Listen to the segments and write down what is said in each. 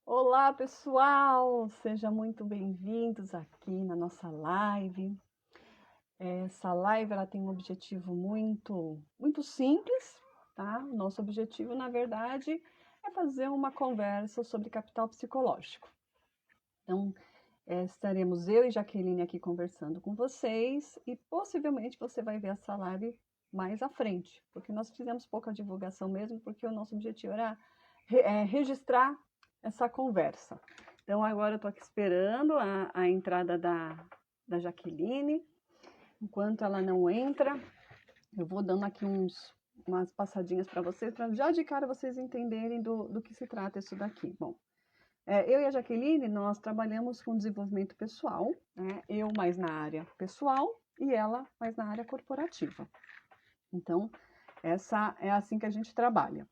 Olá, pessoal! Sejam muito bem-vindos aqui na nossa live. Essa live ela tem um objetivo muito simples, tá? O nosso objetivo, na verdade, é fazer uma conversa sobre capital psicológico. Então, estaremos eu e Jaqueline aqui conversando com vocês e possivelmente você vai ver essa live mais à frente, porque nós fizemos pouca divulgação mesmo, porque o nosso objetivo era registrar essa conversa. Então, agora eu estou aqui esperando a entrada da Jaqueline. Enquanto ela não entra, eu vou dando aqui umas passadinhas para vocês, para já de cara vocês entenderem do que se trata isso daqui. Bom, eu e a Jaqueline, nós trabalhamos com desenvolvimento pessoal, né? Eu mais na área pessoal e ela mais na área corporativa. Então, essa é assim que a gente trabalha.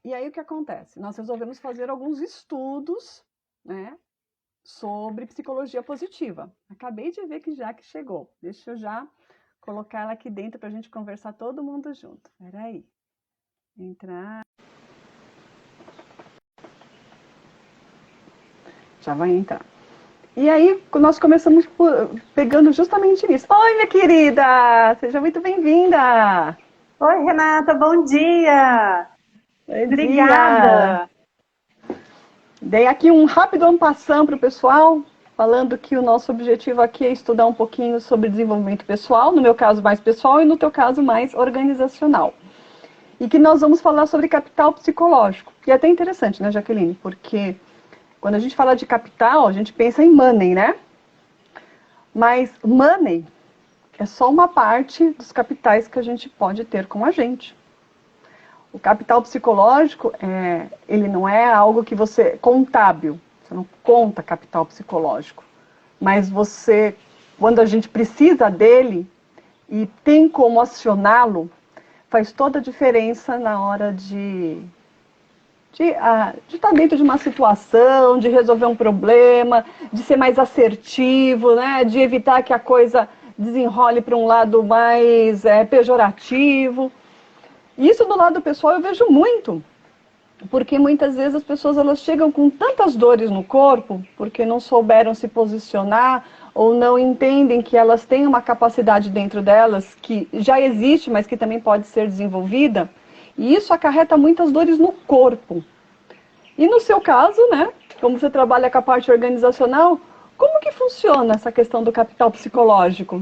E aí o que acontece? Nós resolvemos fazer alguns estudos, né, sobre psicologia positiva. Acabei de ver que Jaque chegou. Deixa eu já colocar ela aqui dentro para a gente conversar todo mundo junto. Espera aí. Entrar. Já vai entrar. E aí, nós começamos pegando justamente nisso. Oi, minha querida! Seja muito bem-vinda! Oi, Renata, bom dia! Bom Obrigada! dia! Dei aqui um rápido en passant para o pessoal, falando que o nosso objetivo aqui é estudar um pouquinho sobre desenvolvimento pessoal, no meu caso mais pessoal e no teu caso mais organizacional. E que nós vamos falar sobre capital psicológico. E é até interessante, né, Jaqueline? Porque quando a gente fala de capital, a gente pensa em money, né? Mas money é só uma parte dos capitais que a gente pode ter com a gente. O capital psicológico, ele não é algo que você... contábil. Você não conta capital psicológico. Mas você, quando a gente precisa dele e tem como acioná-lo, faz toda a diferença na hora de estar dentro de uma situação, de resolver um problema, de ser mais assertivo, né? De evitar que a coisa desenrole para um lado mais pejorativo. E isso do lado pessoal eu vejo muito, porque muitas vezes as pessoas elas chegam com tantas dores no corpo, porque não souberam se posicionar ou não entendem que elas têm uma capacidade dentro delas que já existe, mas que também pode ser desenvolvida, e isso acarreta muitas dores no corpo. E no seu caso, né, como você trabalha com a parte organizacional, como que funciona essa questão do capital psicológico?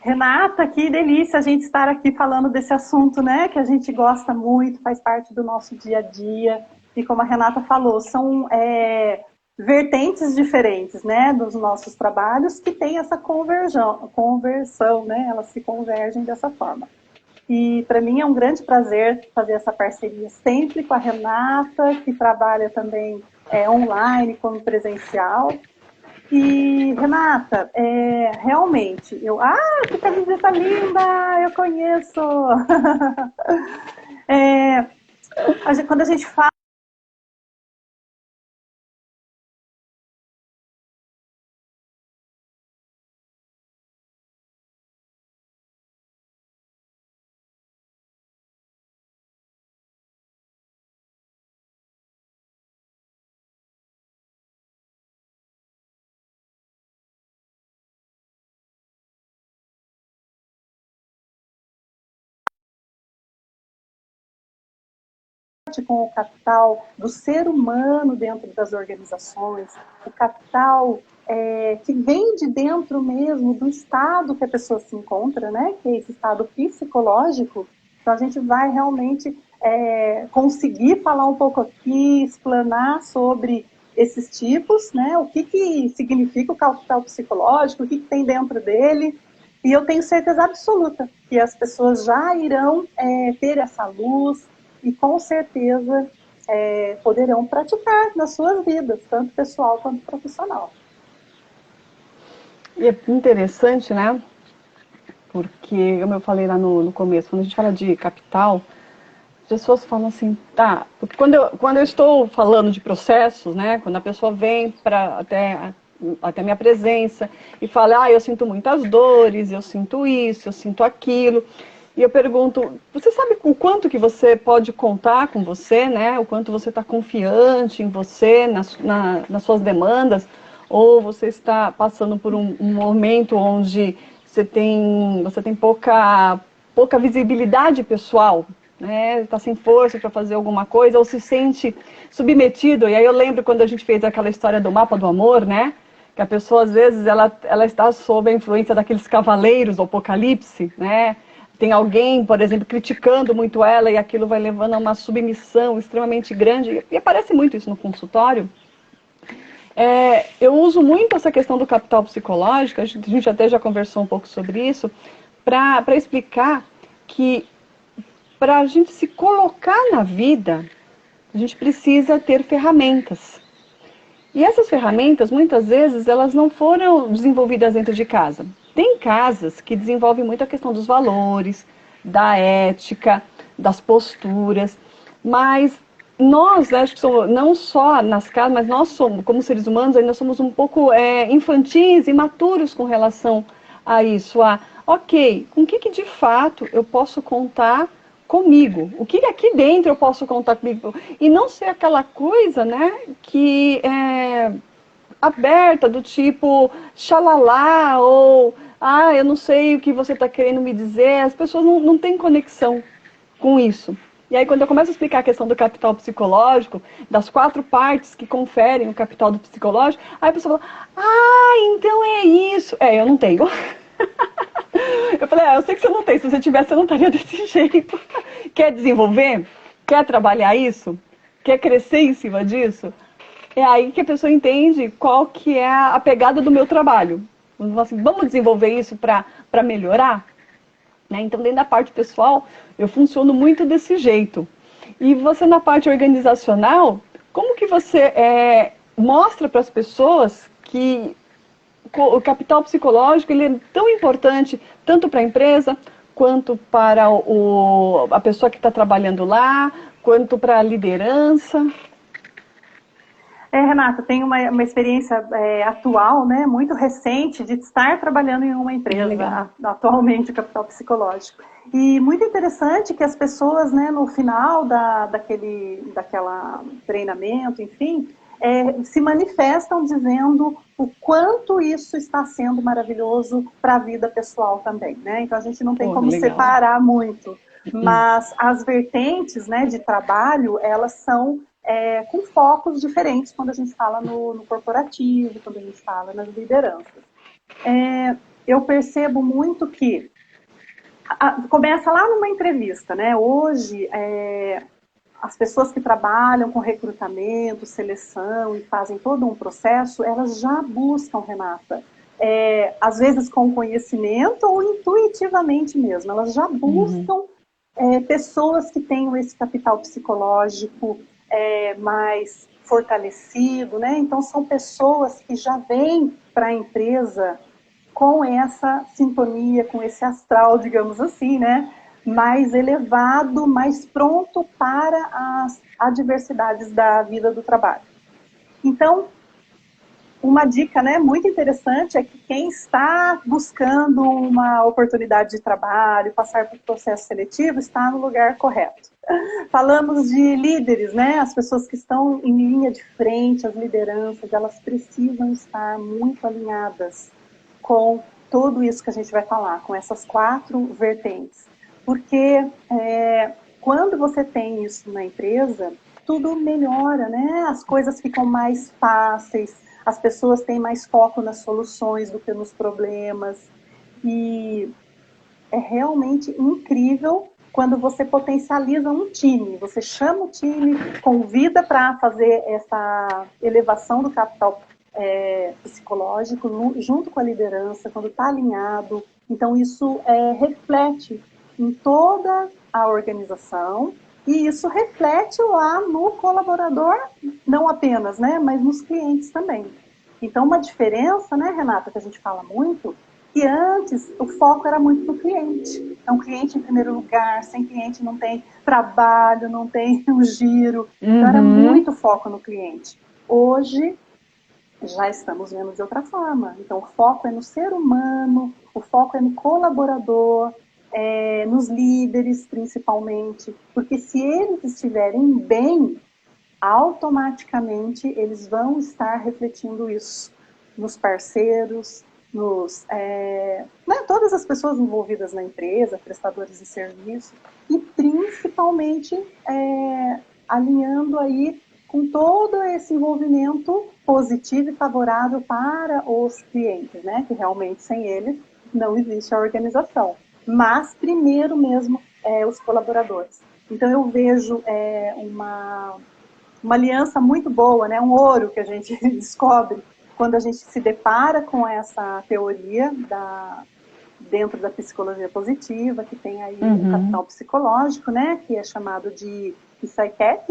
Renata, que delícia a gente estar aqui falando desse assunto, né? Que a gente gosta muito, faz parte do nosso dia a dia. E como a Renata falou, são vertentes diferentes, né? Dos nossos trabalhos que tem essa conversão, né? Elas se convergem dessa forma. E para mim é um grande prazer fazer essa parceria sempre com a Renata, que trabalha também online como presencial. E, Renata, realmente, que camiseta linda, eu conheço. É, quando a gente fala com o capital do ser humano dentro das organizações, o capital que vem de dentro mesmo do estado que a pessoa se encontra, né? Que é esse estado psicológico. Então a gente vai realmente conseguir falar um pouco aqui, explanar sobre esses tipos, né? O que significa o capital psicológico, o que tem dentro dele. E eu tenho certeza absoluta que as pessoas já irão ter essa luz, e com certeza poderão praticar nas suas vidas, tanto pessoal quanto profissional. E é interessante, né? Porque, como eu falei lá no começo, quando a gente fala de capital, as pessoas falam assim, tá, porque quando eu estou falando de processos, né, quando a pessoa vem até a minha presença e fala, eu sinto muitas dores, eu sinto isso, eu sinto aquilo, E eu pergunto, você sabe o quanto que você pode contar com você, né? O quanto você está confiante em você, nas suas demandas, ou você está passando por um momento onde você tem pouca visibilidade pessoal, né? Está sem força para fazer alguma coisa, ou se sente submetido. E aí eu lembro quando a gente fez aquela história do mapa do amor, né? Que a pessoa, às vezes, ela está sob a influência daqueles cavaleiros do apocalipse, né? Tem alguém, por exemplo, criticando muito ela e aquilo vai levando a uma submissão extremamente grande. E aparece muito isso no consultório. Eu uso muito essa questão do capital psicológico, a gente até já conversou um pouco sobre isso, para explicar que para a gente se colocar na vida, a gente precisa ter ferramentas. E essas ferramentas, muitas vezes, elas não foram desenvolvidas dentro de casa. Tem casas que desenvolvem muito a questão dos valores, da ética, das posturas, mas nós, acho que somos, não só nas casas, mas nós somos, como seres humanos, ainda somos um pouco infantis, imaturos com relação a isso. Ok, com o que de fato eu posso contar comigo? O que aqui dentro eu posso contar comigo? E não ser aquela coisa, né, que é aberta, do tipo xalala, ou eu não sei o que você está querendo me dizer. As pessoas não têm conexão com isso. E aí, quando eu começo a explicar a questão do capital psicológico, das 4 partes que conferem o capital do psicológico, aí a pessoa fala, então é isso. Eu não tenho. Eu falei, eu sei que você não tem, se você tivesse, você não estaria desse jeito. Quer desenvolver? Quer trabalhar isso? Quer crescer em cima disso? É aí que a pessoa entende qual que é a pegada do meu trabalho. Vamos desenvolver isso para melhorar? Né? Então, dentro da parte pessoal, eu funciono muito desse jeito. E você, na parte organizacional, como que você mostra para as pessoas que o capital psicológico ele é tão importante tanto para a empresa, quanto para a pessoa que está trabalhando lá, quanto para a liderança? Renata, tem uma experiência atual, né, muito recente, de estar trabalhando em uma empresa, atualmente, o capital psicológico. E muito interessante que as pessoas, né, no final daquela treinamento, enfim, se manifestam dizendo o quanto isso está sendo maravilhoso para a vida pessoal também, né? Então a gente não tem como separar muito, mas as vertentes, né, de trabalho, elas são com focos diferentes quando a gente fala no corporativo, quando a gente fala nas lideranças. Eu percebo muito que começa lá numa entrevista, né? Hoje, as pessoas que trabalham com recrutamento, seleção e fazem todo um processo, elas já buscam, Renata, às vezes com conhecimento ou intuitivamente mesmo, elas já buscam pessoas que tenham esse capital psicológico mais fortalecido, né? Então são pessoas que já vêm para a empresa com essa sintonia, com esse astral, digamos assim, né? Mais elevado, mais pronto para as adversidades da vida do trabalho. Então, uma dica, né, muito interessante é que quem está buscando uma oportunidade de trabalho, passar por processo seletivo, está no lugar correto. Falamos de líderes, né? As pessoas que estão em linha de frente, as lideranças, elas precisam estar muito alinhadas com tudo isso que a gente vai falar, com essas 4 vertentes. Porque quando você tem isso na empresa, tudo melhora, né? As coisas ficam mais fáceis, as pessoas têm mais foco nas soluções do que nos problemas. E é realmente incrível quando você potencializa um time. Você chama o time, convida para fazer essa elevação do capital psicológico junto com a liderança, quando está alinhado. Então, isso reflete em toda a organização e isso reflete lá no colaborador, não apenas, né, mas nos clientes também. Então, uma diferença, né, Renata, que a gente fala muito, que antes o foco era muito no cliente. Então, cliente em primeiro lugar, sem cliente não tem trabalho, não tem um giro. Então, era muito foco no cliente. Hoje, já estamos vendo de outra forma. Então, o foco é no ser humano, o foco é no colaborador, nos líderes, principalmente, porque se eles estiverem bem, automaticamente eles vão estar refletindo isso nos parceiros, todas as pessoas envolvidas na empresa, prestadores de serviço, e principalmente alinhando aí com todo esse envolvimento positivo e favorável para os clientes, né? Que realmente sem eles não existe a organização. Mas primeiro mesmo os colaboradores. Então eu vejo uma aliança muito boa, né? Um ouro que a gente descobre quando a gente se depara com essa teoria dentro da psicologia positiva, que tem aí o capital psicológico, né? Que é chamado de PsyCap,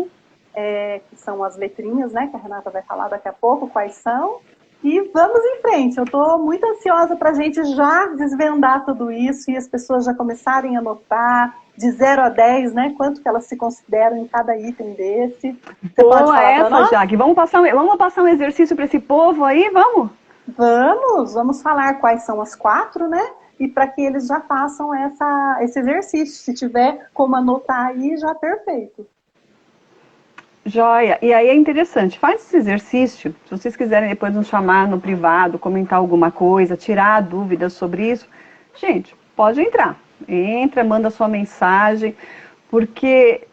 que são as letrinhas, né? Que a Renata vai falar daqui a pouco quais são. E vamos em frente, eu estou muito ansiosa para a gente já desvendar tudo isso e as pessoas já começarem a notar de 0 a 10, né, quanto que elas se consideram em cada item desse. Você pode falar essa, Jaque. Vamos passar um exercício para esse povo aí, vamos? Vamos falar quais são as 4, né, e para que eles já façam esse exercício. Se tiver como anotar aí, já perfeito. Joia, e aí é interessante, faz esse exercício, se vocês quiserem depois nos chamar no privado, comentar alguma coisa, tirar dúvidas sobre isso, gente, pode entrar, entra, manda sua mensagem, porque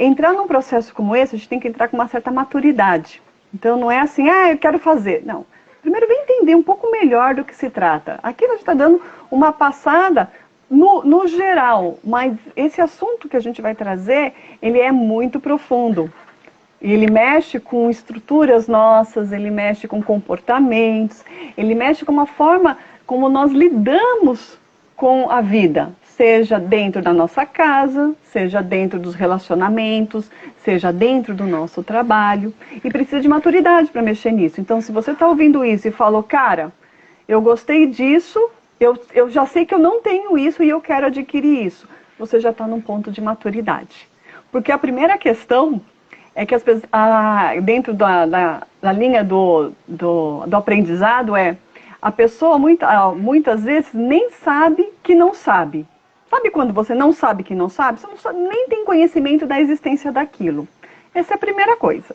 entrar num processo como esse, a gente tem que entrar com uma certa maturidade, então não é assim, eu quero fazer, não, primeiro vem entender um pouco melhor do que se trata, aqui a gente está dando uma passada no geral, mas esse assunto que a gente vai trazer, ele é muito profundo. Ele mexe com estruturas nossas, ele mexe com comportamentos, ele mexe com uma forma como nós lidamos com a vida, seja dentro da nossa casa, seja dentro dos relacionamentos, seja dentro do nosso trabalho, e precisa de maturidade para mexer nisso. Então, se você está ouvindo isso e falou, cara, eu gostei disso, eu já sei que eu não tenho isso e eu quero adquirir isso. Você já está num ponto de maturidade. Porque a primeira questão é que dentro da linha do aprendizado a pessoa muitas vezes nem sabe que não sabe. Sabe quando você não sabe que não sabe? Você nem tem conhecimento da existência daquilo. Essa é a primeira coisa.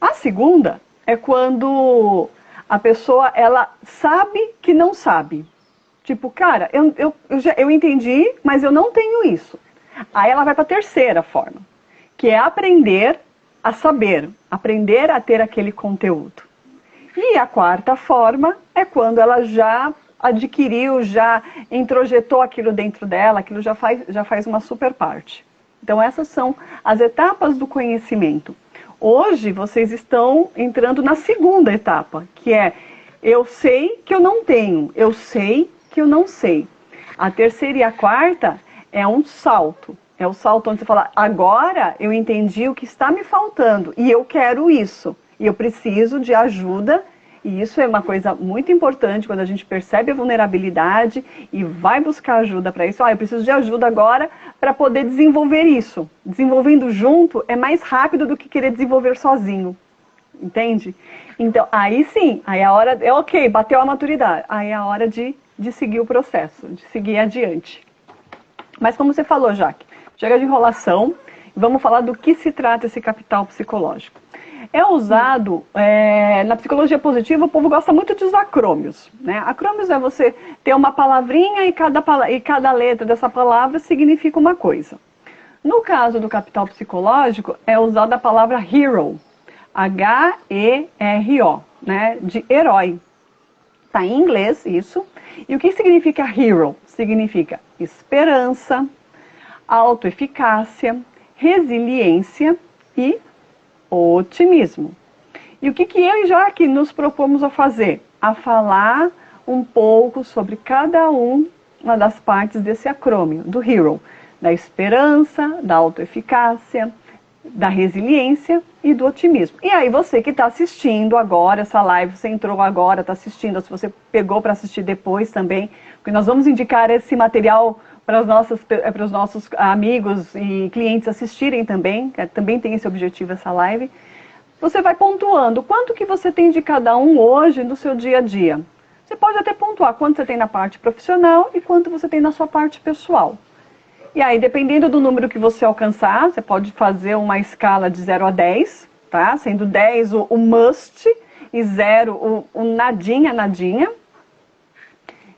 A segunda é quando a pessoa ela sabe que não sabe. Tipo, cara, eu entendi, mas eu não tenho isso. Aí ela vai para a terceira forma, que é aprender a saber, aprender a ter aquele conteúdo. E a quarta forma é quando ela já adquiriu, já introjetou aquilo dentro dela, aquilo já faz uma super parte. Então essas são as etapas do conhecimento. Hoje vocês estão entrando na segunda etapa, que é eu sei que eu não tenho, eu sei que eu não sei. A terceira e a quarta é um salto. É o salto onde você fala, agora eu entendi o que está me faltando e eu quero isso. E eu preciso de ajuda. E isso é uma coisa muito importante quando a gente percebe a vulnerabilidade e vai buscar ajuda para isso. Eu preciso de ajuda agora para poder desenvolver isso. Desenvolvendo junto é mais rápido do que querer desenvolver sozinho. Entende? Então, aí sim, aí a hora, ok, bateu a maturidade. Aí é a hora de seguir o processo, de seguir adiante. Mas como você falou, Jaque, chega de enrolação, vamos falar do que se trata esse capital psicológico. É usado, na psicologia positiva, o povo gosta muito dos acrômios. Né? Acrômios é você ter uma palavrinha e cada letra dessa palavra significa uma coisa. No caso do capital psicológico, é usada a palavra hero, H-E-R-O, né? De herói. Está em inglês isso. E o que significa hero? Significa esperança, autoeficácia, resiliência e otimismo. E o que eu e Jaque nos propomos a fazer? A falar um pouco sobre cada uma das partes desse acrônimo, do HERO. Da esperança, da autoeficácia, da resiliência e do otimismo. E aí você que está assistindo agora essa live, você entrou agora, está assistindo, se você pegou para assistir depois também, porque nós vamos indicar esse material para os nossos amigos e clientes assistirem também, que também tem esse objetivo essa live. Você vai pontuando quanto que você tem de cada um hoje no seu dia a dia. Você pode até pontuar quanto você tem na parte profissional e quanto você tem na sua parte pessoal. E aí, dependendo do número que você alcançar, você pode fazer uma escala de 0 a 10, tá? Sendo 10 o must e 0 o nadinha, nadinha.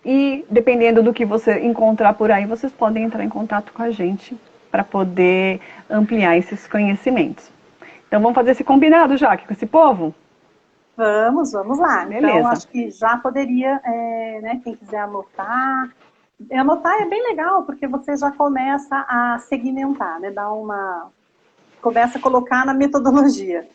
E dependendo do que você encontrar por aí, vocês podem entrar em contato com a gente para poder ampliar esses conhecimentos. Então, vamos fazer esse combinado, Jaque, com esse povo? Vamos lá. Beleza. Então, acho que já poderia, né, quem quiser anotar. Anotar é bem legal, porque você já começa a segmentar, né? Começa a colocar na metodologia.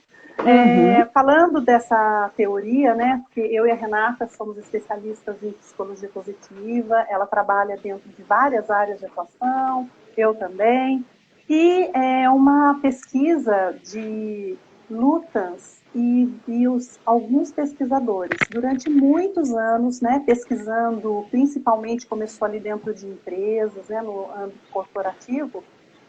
Falando dessa teoria, né? Porque eu e a Renata somos especialistas em psicologia positiva, ela trabalha dentro de várias áreas de atuação, eu também. E é uma pesquisa de lutas e alguns pesquisadores, durante muitos anos, né, pesquisando, principalmente começou ali dentro de empresas, né, no âmbito corporativo,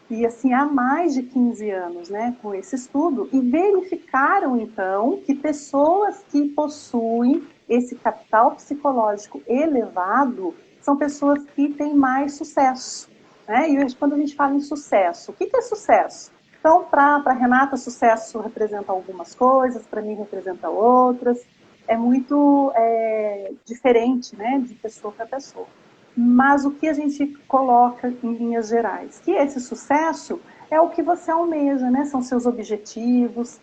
e assim há mais de 15 anos, né, com esse estudo, e verificaram então que pessoas que possuem esse capital psicológico elevado são pessoas que têm mais sucesso. Né? E quando a gente fala em sucesso, o que é sucesso? Então, para Renata, sucesso representa algumas coisas, para mim representa outras. É muito diferente, né, de pessoa para pessoa. Mas o que a gente coloca em linhas gerais? Que esse sucesso é o que você almeja, né? São seus objetivos,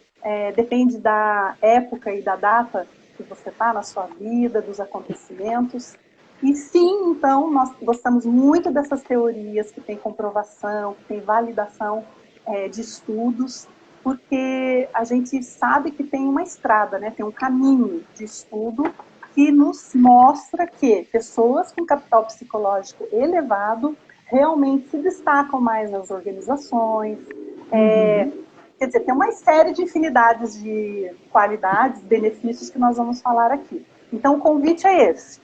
depende da época e da data que você está na sua vida, dos acontecimentos. E sim, então, nós gostamos muito dessas teorias que têm comprovação, que têm validação de estudos, porque a gente sabe que tem uma estrada, né? Tem um caminho de estudo que nos mostra que pessoas com capital psicológico elevado realmente se destacam mais nas organizações. Quer dizer, tem uma série de infinidades de qualidades, benefícios que nós vamos falar aqui. Então, o convite é esse.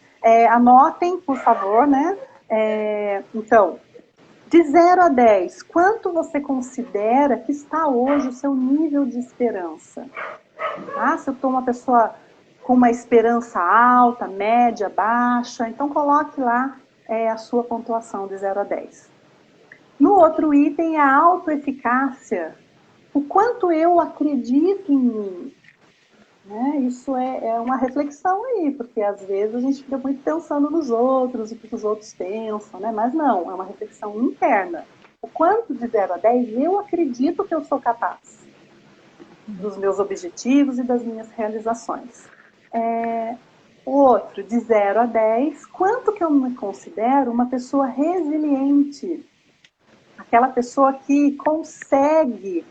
Anotem, por favor, né? Então, de 0 a 10, quanto você considera que está hoje o seu nível de esperança? Ah, se eu estou uma pessoa com uma esperança alta, média, baixa, então coloque lá a sua pontuação de 0 a 10. No outro item, a autoeficácia. O quanto eu acredito em mim. Né? Isso é uma reflexão aí, porque às vezes a gente fica muito pensando nos outros, o que os outros pensam, né? Mas não, é uma reflexão interna. O quanto de 0 a 10 eu acredito que eu sou capaz dos meus objetivos e das minhas realizações. O outro, de 0 a 10, quanto que eu me considero uma pessoa resiliente? Aquela pessoa que consegue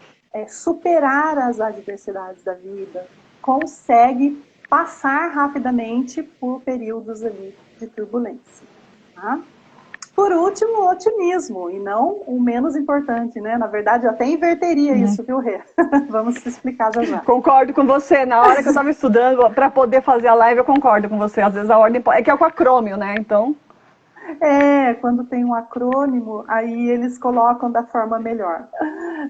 superar as adversidades da vida, consegue passar rapidamente por períodos ali de turbulência. Tá? Por último, o otimismo, e não o menos importante, né? Na verdade, eu até inverteria isso, viu, Rê? Vamos explicar já já. Concordo com você. Na hora que eu estava estudando, para poder fazer a live, eu concordo com você. Às vezes a ordem é que é com acrônimo, né? Então... quando tem um acrônimo, aí eles colocam da forma melhor,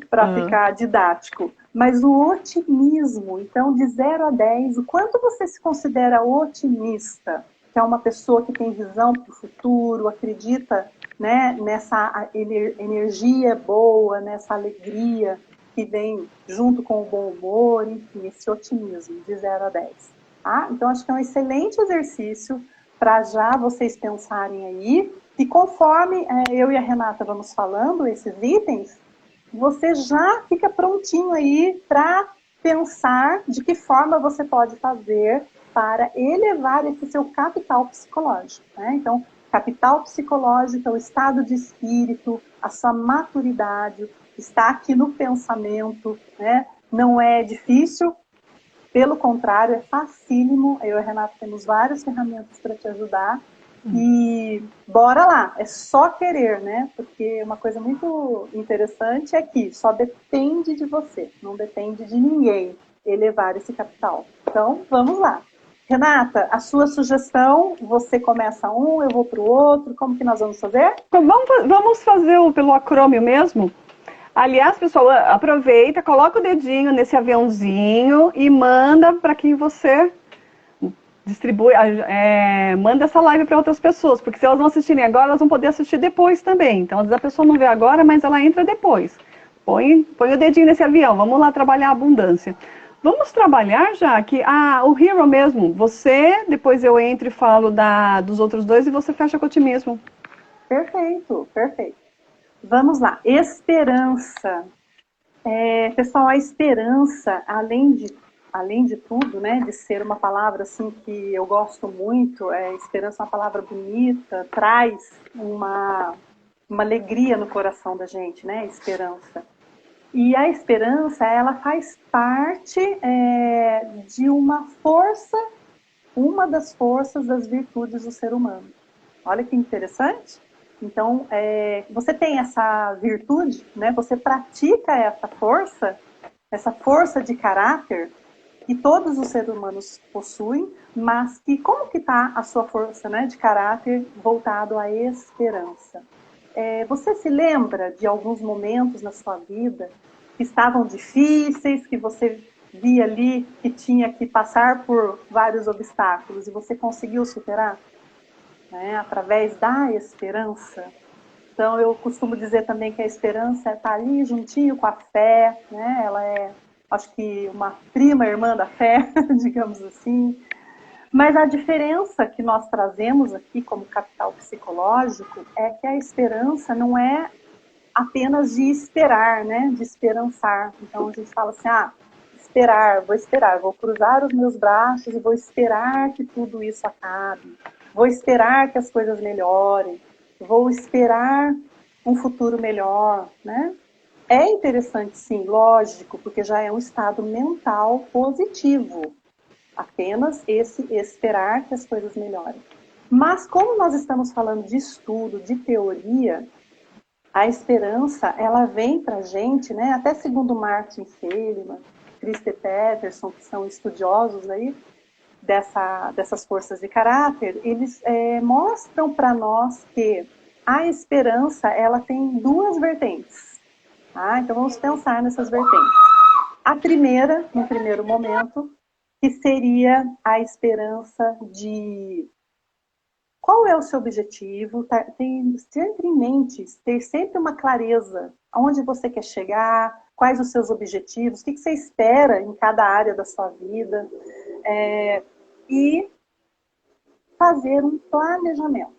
para ficar didático. Mas o otimismo, então, de 0 a 10, o quanto você se considera otimista? Que é uma pessoa que tem visão para o futuro, acredita, né, nessa energia boa, nessa alegria que vem junto com o bom humor, enfim, esse otimismo, de 0 a 10. Tá? Então, acho que é um excelente exercício para já vocês pensarem aí, e conforme eu e a Renata vamos falando esses itens, você já fica prontinho aí para pensar de que forma você pode fazer para elevar esse seu capital psicológico. Né? Então, capital psicológico é o estado de espírito, a sua maturidade, está aqui no pensamento, né? Não é difícil, pelo contrário, é facílimo. Eu e a Renata temos várias ferramentas para te ajudar. E bora lá, é só querer, né? Porque uma coisa muito interessante é que só depende de você, não depende de ninguém elevar esse capital. Então, vamos lá. Renata, a sua sugestão, você começa um, eu vou para o outro, como que nós vamos fazer? Vamos fazer pelo acrônimo mesmo? Aliás, pessoal, aproveita, coloca o dedinho nesse aviãozinho e manda para quem você distribui, manda essa live para outras pessoas, porque se elas não assistirem agora, elas vão poder assistir depois também. Então, às vezes a pessoa não vê agora, mas ela entra depois. Põe o dedinho nesse avião, vamos lá trabalhar a abundância. Vamos trabalhar já que o Hero mesmo, você, depois eu entro e falo dos outros dois e você fecha com o otimismo. Perfeito, perfeito. Vamos lá, esperança. Pessoal, a esperança, além de tudo, né, de ser uma palavra assim que eu gosto muito, esperança é uma palavra bonita, traz uma alegria no coração da gente, né, esperança. E a esperança, ela faz parte de uma das forças das virtudes do ser humano. Olha que interessante. Então, você tem essa virtude, né? Você pratica essa força de caráter que todos os seres humanos possuem, mas que como que está a sua força, né, de caráter voltado à esperança? Você se lembra de alguns momentos na sua vida que estavam difíceis, que você via ali que tinha que passar por vários obstáculos e você conseguiu superar? Né, através da esperança. Então, eu costumo dizer também que a esperança está ali juntinho com a fé, né? Ela é, acho que, uma prima irmã da fé, digamos assim. Mas a diferença que nós trazemos aqui como capital psicológico é que a esperança não é apenas de esperar, né? De esperançar. Então, a gente fala assim, esperar, vou cruzar os meus braços e vou esperar que tudo isso acabe. Vou esperar que as coisas melhorem, vou esperar um futuro melhor, né? É interessante, sim, lógico, porque já é um estado mental positivo, apenas esse esperar que as coisas melhorem. Mas como nós estamos falando de estudo, de teoria, a esperança, ela vem para a gente, né? Até segundo Martin Seligman, Christer Peterson, que são estudiosos aí, dessas forças de caráter, eles mostram para nós que a esperança ela tem duas vertentes. Tá? Então vamos pensar nessas vertentes. A primeira, no primeiro momento, que seria a esperança de qual é o seu objetivo, tem sempre em mente, ter sempre uma clareza aonde você quer chegar, quais os seus objetivos, o que você espera em cada área da sua vida. E fazer um planejamento.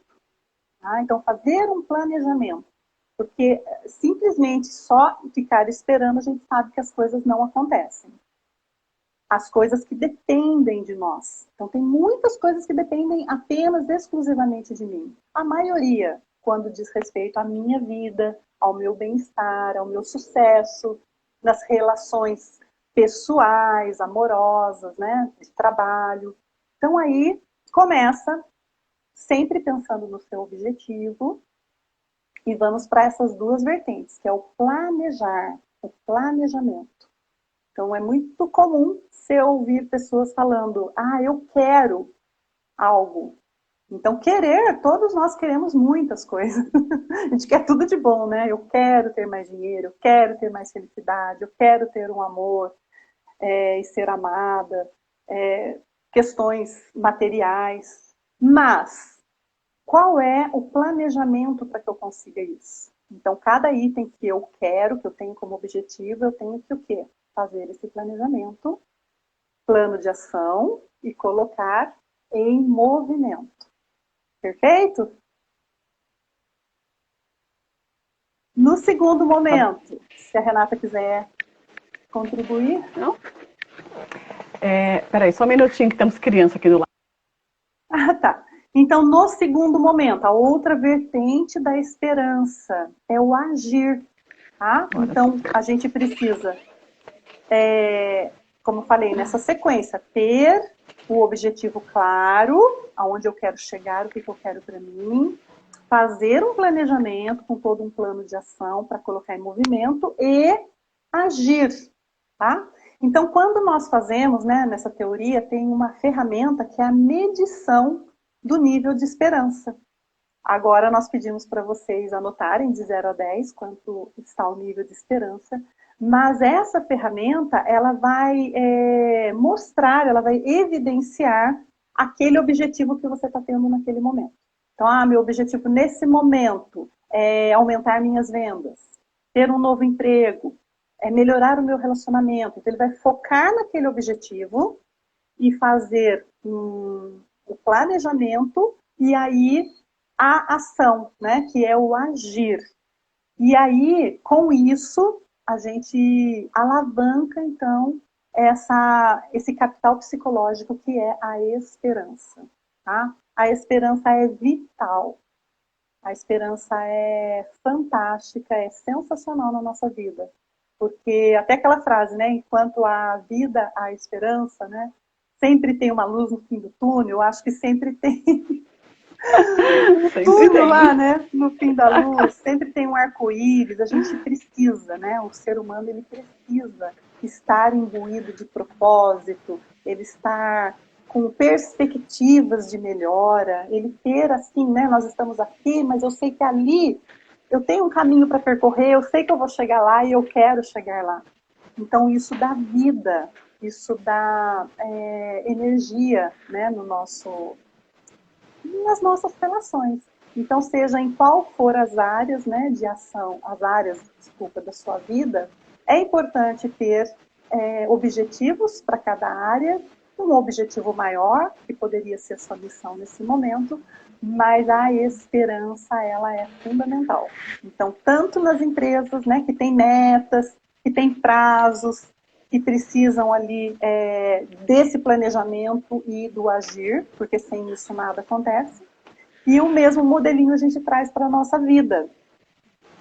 Tá? Então, fazer um planejamento. Porque simplesmente só ficar esperando, a gente sabe que as coisas não acontecem. As coisas que dependem de nós. Então, tem muitas coisas que dependem apenas, exclusivamente de mim. A maioria, quando diz respeito à minha vida, ao meu bem-estar, ao meu sucesso, nas relações pessoais, amorosas, né, de trabalho. Então, aí começa sempre pensando no seu objetivo e vamos para essas duas vertentes, que é o planejar, o planejamento. Então, é muito comum você ouvir pessoas falando, eu quero algo. Então, querer, todos nós queremos muitas coisas. A gente quer tudo de bom, né? Eu quero ter mais dinheiro, eu quero ter mais felicidade, eu quero ter um amor e ser amada, questões materiais. Mas, qual é o planejamento para que eu consiga isso? Então, cada item que eu quero, que eu tenho como objetivo, eu tenho que o quê? Fazer esse planejamento, plano de ação e colocar em movimento. Perfeito? No segundo momento, se a Renata quiser contribuir. Não? Peraí, só um minutinho que temos criança aqui do lado. Tá. Então, no segundo momento, a outra vertente da esperança é o agir. Tá? Então, a gente precisa, como eu falei, nessa sequência, ter o objetivo claro, aonde eu quero chegar, o que eu quero para mim, fazer um planejamento com todo um plano de ação para colocar em movimento e agir. Tá? Então, quando nós fazemos, né, nessa teoria, tem uma ferramenta que é a medição do nível de esperança. Agora, nós pedimos para vocês anotarem de 0 a 10 quanto está o nível de esperança, mas essa ferramenta, ela vai mostrar, ela vai evidenciar aquele objetivo que você está tendo naquele momento. Então, meu objetivo nesse momento é aumentar minhas vendas, ter um novo emprego, é melhorar o meu relacionamento. Então, ele vai focar naquele objetivo e fazer o planejamento e aí a ação, né, que é o agir. E aí, com isso, a gente alavanca, então, esse capital psicológico que é a esperança. Tá? A esperança é vital. A esperança é fantástica, é sensacional na nossa vida. Porque até aquela frase, né? Enquanto há vida, há esperança, né? Sempre tem uma luz no fim do túnel. Eu acho que sempre tem tudo lá, né? No fim da luz. Sempre tem um arco-íris. A gente precisa, né? O ser humano, ele precisa estar imbuído de propósito, ele estar com perspectivas de melhora, ele ter assim, né? Nós estamos aqui, mas eu sei que ali eu tenho um caminho para percorrer, eu sei que eu vou chegar lá e eu quero chegar lá. Então isso dá vida, isso dá energia, né? Nas nossas relações. Então, seja em qual for as áreas, né, de ação, da sua vida, é importante ter objetivos para cada área, um objetivo maior, que poderia ser a sua missão nesse momento, mas a esperança, ela é fundamental. Então, tanto nas empresas, né, que têm metas, que têm prazos, que precisam ali desse planejamento e do agir, porque sem isso nada acontece. E o mesmo modelinho a gente traz para a nossa vida.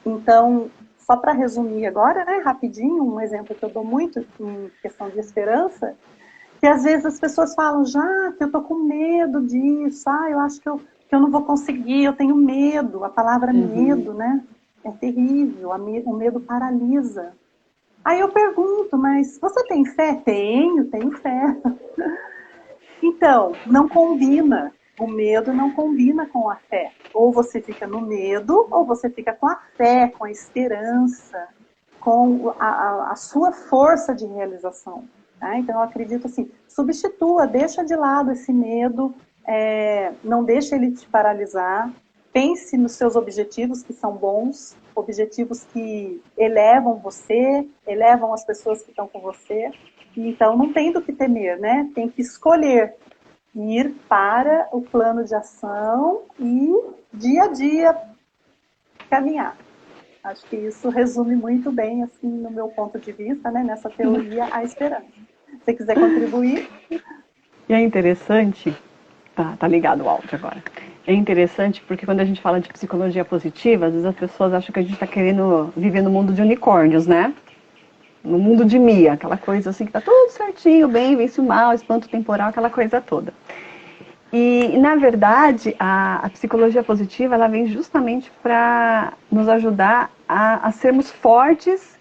Então, só para resumir agora, né, rapidinho, um exemplo que eu dou muito em questão de esperança, que às vezes as pessoas falam, já que eu tô com medo disso, eu acho que eu não vou conseguir, eu tenho medo. A palavra medo, né, é terrível, o medo paralisa. Aí eu pergunto, mas você tem fé? Tenho fé. Então, não combina. O medo não combina com a fé. Ou você fica no medo, ou você fica com a fé, com a esperança, com a sua força de realização. Tá? Então, eu acredito assim, substitua, deixa de lado esse medo, não deixa ele te paralisar. Pense nos seus objetivos que são bons, objetivos que elevam você, elevam as pessoas que estão com você. Então, não tem do que temer, né? Tem que escolher ir para o plano de ação e, dia a dia, caminhar. Acho que isso resume muito bem, assim, no meu ponto de vista, né? Nessa teoria, a esperança. Se você quiser contribuir. E é interessante, tá ligado o áudio agora. É interessante porque quando a gente fala de psicologia positiva, às vezes as pessoas acham que a gente está querendo viver no mundo de unicórnios, né? No mundo de Mia, aquela coisa assim que tá tudo certinho, bem, vence o mal, espanto temporal, aquela coisa toda. E na verdade, a psicologia positiva, ela vem justamente para nos ajudar a sermos fortes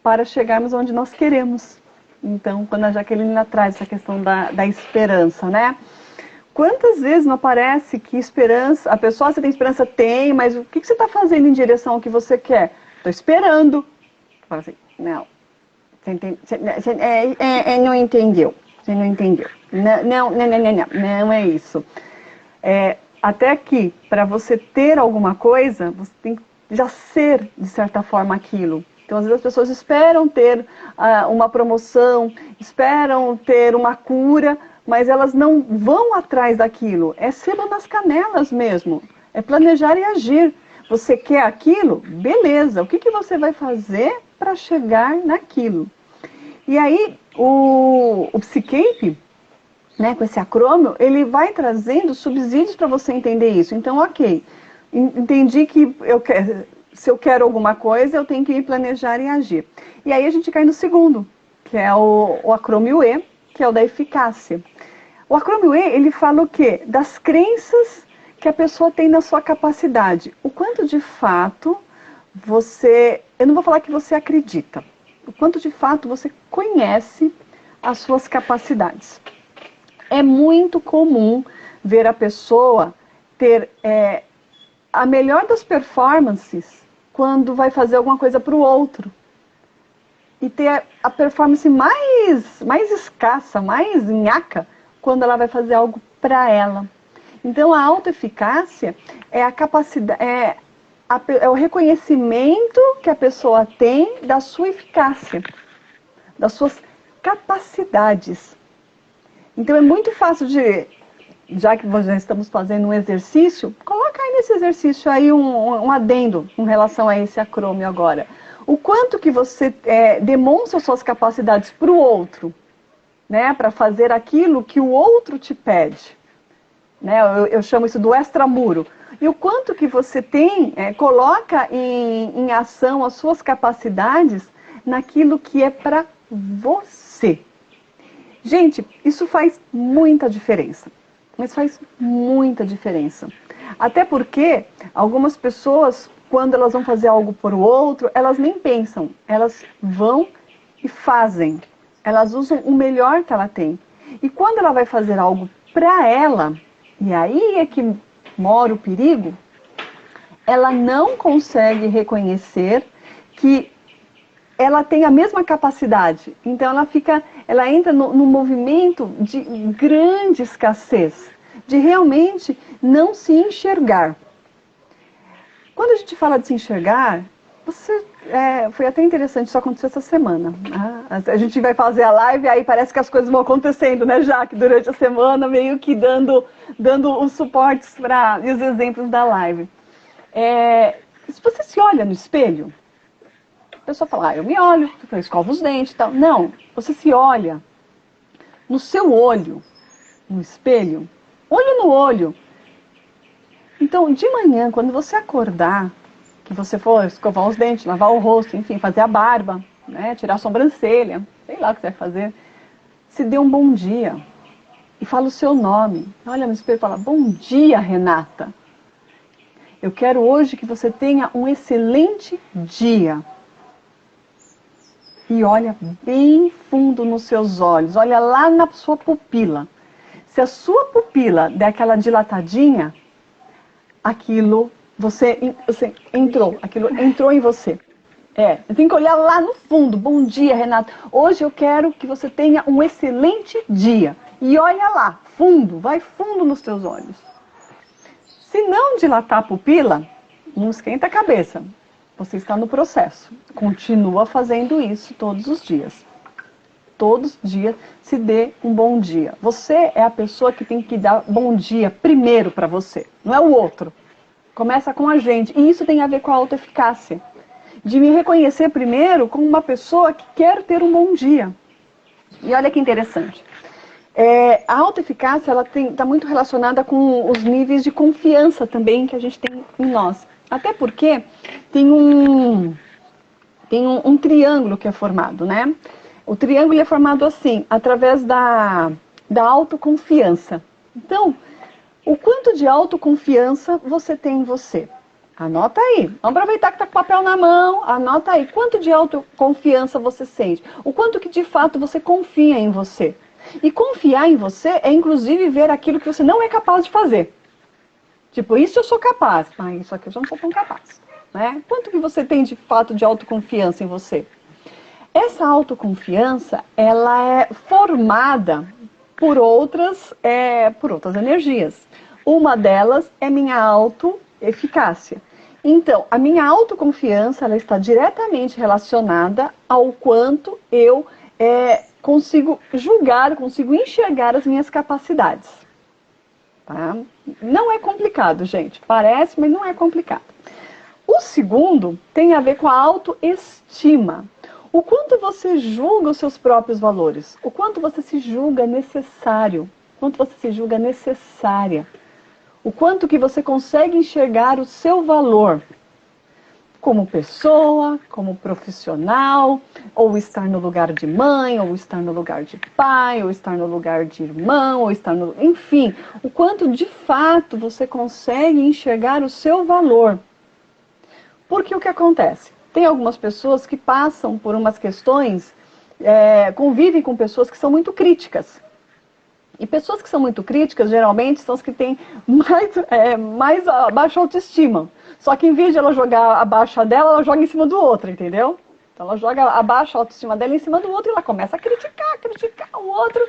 para chegarmos onde nós queremos. Então, quando a Jaqueline traz essa questão da esperança, né? Quantas vezes não aparece que esperança, a pessoa, você tem esperança? Tem, mas o que você está fazendo em direção ao que você quer? Estou esperando. Fala assim, não, você não entendeu, você não entendeu. Não é isso. Até que, para você ter alguma coisa, você tem que já ser, de certa forma, aquilo. Então, às vezes as pessoas esperam ter uma promoção, esperam ter uma cura, mas elas não vão atrás daquilo. É selo nas canelas mesmo. É planejar e agir. Você quer aquilo? Beleza. O que você vai fazer para chegar naquilo? E aí, o Psicape, né, com esse acrônimo, ele vai trazendo subsídios para você entender isso. Então, ok, entendi que se eu quero alguma coisa, eu tenho que me planejar e agir. E aí a gente cai no segundo, que é o acrônimo E, que é o da eficácia. O acrônimo E, ele fala o quê? Das crenças que a pessoa tem na sua capacidade. O quanto de fato eu não vou falar que você acredita, o quanto de fato você conhece as suas capacidades. É muito comum ver a pessoa ter a melhor das performances quando vai fazer alguma coisa para o outro. E ter a performance mais escassa, mais nhaca, quando ela vai fazer algo para ela. Então, a autoeficácia é a capacidade, é o reconhecimento que a pessoa tem da sua eficácia, das suas capacidades. Então, é muito fácil de, já que nós já estamos fazendo um exercício, coloca aí nesse exercício aí um adendo em relação a esse acrônimo agora. O quanto que você demonstra suas capacidades para o outro, né, para fazer aquilo que o outro te pede. Né, eu chamo isso do extramuro. E o quanto que você coloca em ação as suas capacidades naquilo que é para você. Gente, isso faz muita diferença. Mas faz muita diferença. Até porque algumas pessoas, quando elas vão fazer algo por o outro, elas nem pensam. Elas vão e fazem. Elas usam o melhor que ela tem. E quando ela vai fazer algo para ela, e aí é que mora o perigo, ela não consegue reconhecer que ela tem a mesma capacidade. Então ela entra no movimento de grande escassez, de realmente não se enxergar. Quando a gente fala de se enxergar, foi até interessante, isso aconteceu essa semana. A gente vai fazer a live, aí parece que as coisas vão acontecendo, né, Jaque? Durante a semana, meio que dando os suportes e os exemplos da live. Se você se olha no espelho, a pessoa fala, eu me olho, eu escovo os dentes e tal. Não, você se olha no seu olho, no espelho, olho no olho. Então, de manhã, quando você acordar, que você for escovar os dentes, lavar o rosto, enfim, fazer a barba, né, tirar a sobrancelha, sei lá o que você vai fazer, se dê um bom dia e fala o seu nome. Olha no espelho e fala, bom dia, Renata. Eu quero hoje que você tenha um excelente dia. E olha bem fundo nos seus olhos, olha lá na sua pupila. Se a sua pupila der aquela dilatadinha, aquilo aquilo entrou em você. Tem que olhar lá no fundo. Bom dia, Renata. Hoje eu quero que você tenha um excelente dia. E olha lá, fundo, vai fundo nos teus olhos. Se não dilatar a pupila, não esquenta a cabeça. Você está no processo. Continua fazendo isso todos os dias. Todos os dias se dê um bom dia. Você é a pessoa que tem que dar bom dia primeiro para você, não é o outro. Começa com a gente. E isso tem a ver com a autoeficácia. De me reconhecer primeiro como uma pessoa que quer ter um bom dia. E olha que interessante. A autoeficácia está muito relacionada com os níveis de confiança também que a gente tem em nós. Até porque tem um triângulo que é formado, né? O triângulo é formado assim, através da autoconfiança. Então, o quanto de autoconfiança você tem em você? Anota aí. Vamos aproveitar que está com o papel na mão. Anota aí. Quanto de autoconfiança você sente? O quanto que de fato você confia em você? E confiar em você é inclusive ver aquilo que você não é capaz de fazer. Tipo, isso eu sou capaz. Mas isso aqui eu já não sou tão capaz. Né? Quanto que você tem de fato de autoconfiança em você? Essa autoconfiança, ela é formada por outras energias. Uma delas é minha autoeficácia. Então, a minha autoconfiança, ela está diretamente relacionada ao quanto eu consigo julgar, consigo enxergar as minhas capacidades. Tá? Não é complicado, gente. Parece, mas não é complicado. O segundo tem a ver com a autoestima. O quanto você julga os seus próprios valores. O quanto você se julga necessário. O quanto você se julga necessária. O quanto que você consegue enxergar o seu valor. Como pessoa, como profissional, ou estar no lugar de mãe, ou estar no lugar de pai, ou estar no lugar de irmão, ou estar no... Enfim, o quanto de fato você consegue enxergar o seu valor. Porque o que acontece? Tem algumas pessoas que passam por umas questões, convivem com pessoas que são muito críticas. E pessoas que são muito críticas, geralmente, são as que têm mais baixa autoestima. Só que em vez de ela jogar a baixa dela, ela joga em cima do outro, entendeu? Então ela joga a baixa autoestima dela em cima do outro e ela começa a criticar o outro.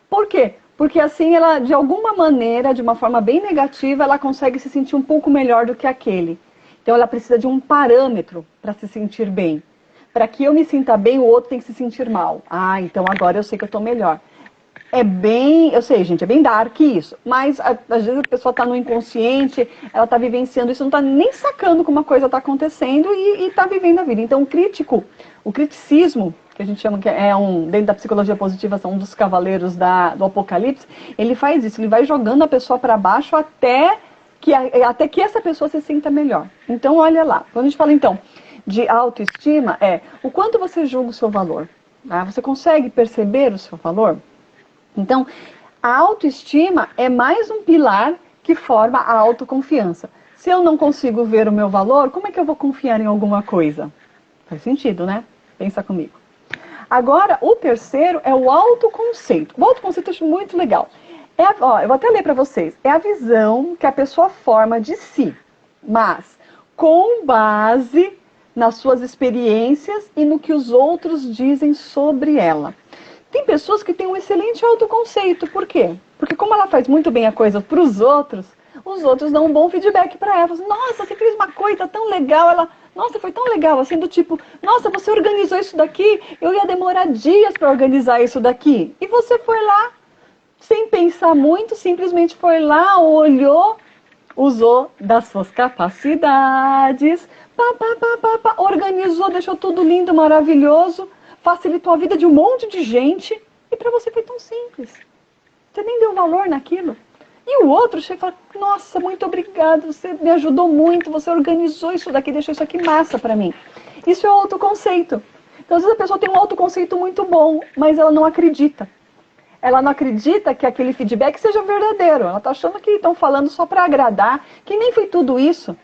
Por quê? Porque assim ela, de alguma maneira, de uma forma bem negativa, ela consegue se sentir um pouco melhor do que aquele. Então ela precisa de um parâmetro para se sentir bem. Para que eu me sinta bem, o outro tem que se sentir mal. Ah, então agora eu sei que eu estou melhor. É bem, eu sei, gente, é bem dark isso. Mas às vezes a pessoa está no inconsciente, ela está vivenciando isso, não está nem sacando como a coisa está acontecendo e está vivendo a vida. Então o criticismo, que a gente chama que é dentro da psicologia positiva, são um dos cavaleiros do Apocalipse, ele faz isso, ele vai jogando a pessoa para baixo até que essa pessoa se sinta melhor. Então, olha lá, quando a gente fala então de autoestima, o quanto você julga o seu valor. Tá? Você consegue perceber o seu valor? Então, a autoestima é mais um pilar que forma a autoconfiança. Se eu não consigo ver o meu valor, como é que eu vou confiar em alguma coisa? Faz sentido, né? Pensa comigo. Agora, o terceiro é o autoconceito. O autoconceito eu acho muito legal. Eu vou até ler para vocês. É a visão que a pessoa forma de si, mas com base nas suas experiências e no que os outros dizem sobre ela. Tem pessoas que têm um excelente autoconceito. Por quê? Porque como ela faz muito bem a coisa para os outros dão um bom feedback para ela. Nossa, você fez uma coisa tão legal. Nossa, foi tão legal, assim, do tipo, nossa, você organizou isso daqui, eu ia demorar dias para organizar isso daqui. E você foi lá, sem pensar muito, simplesmente foi lá, olhou, usou das suas capacidades, organizou, deixou tudo lindo, maravilhoso, facilitou a vida de um monte de gente, e para você foi tão simples. Você nem deu valor naquilo. E o outro chega e fala, nossa, muito obrigado, você me ajudou muito, você organizou isso daqui, deixou isso aqui massa para mim. Isso é autoconceito. Então, às vezes a pessoa tem um autoconceito muito bom, mas ela não acredita. Ela não acredita que aquele feedback seja verdadeiro. Ela está achando que estão falando só para agradar, que nem foi tudo isso.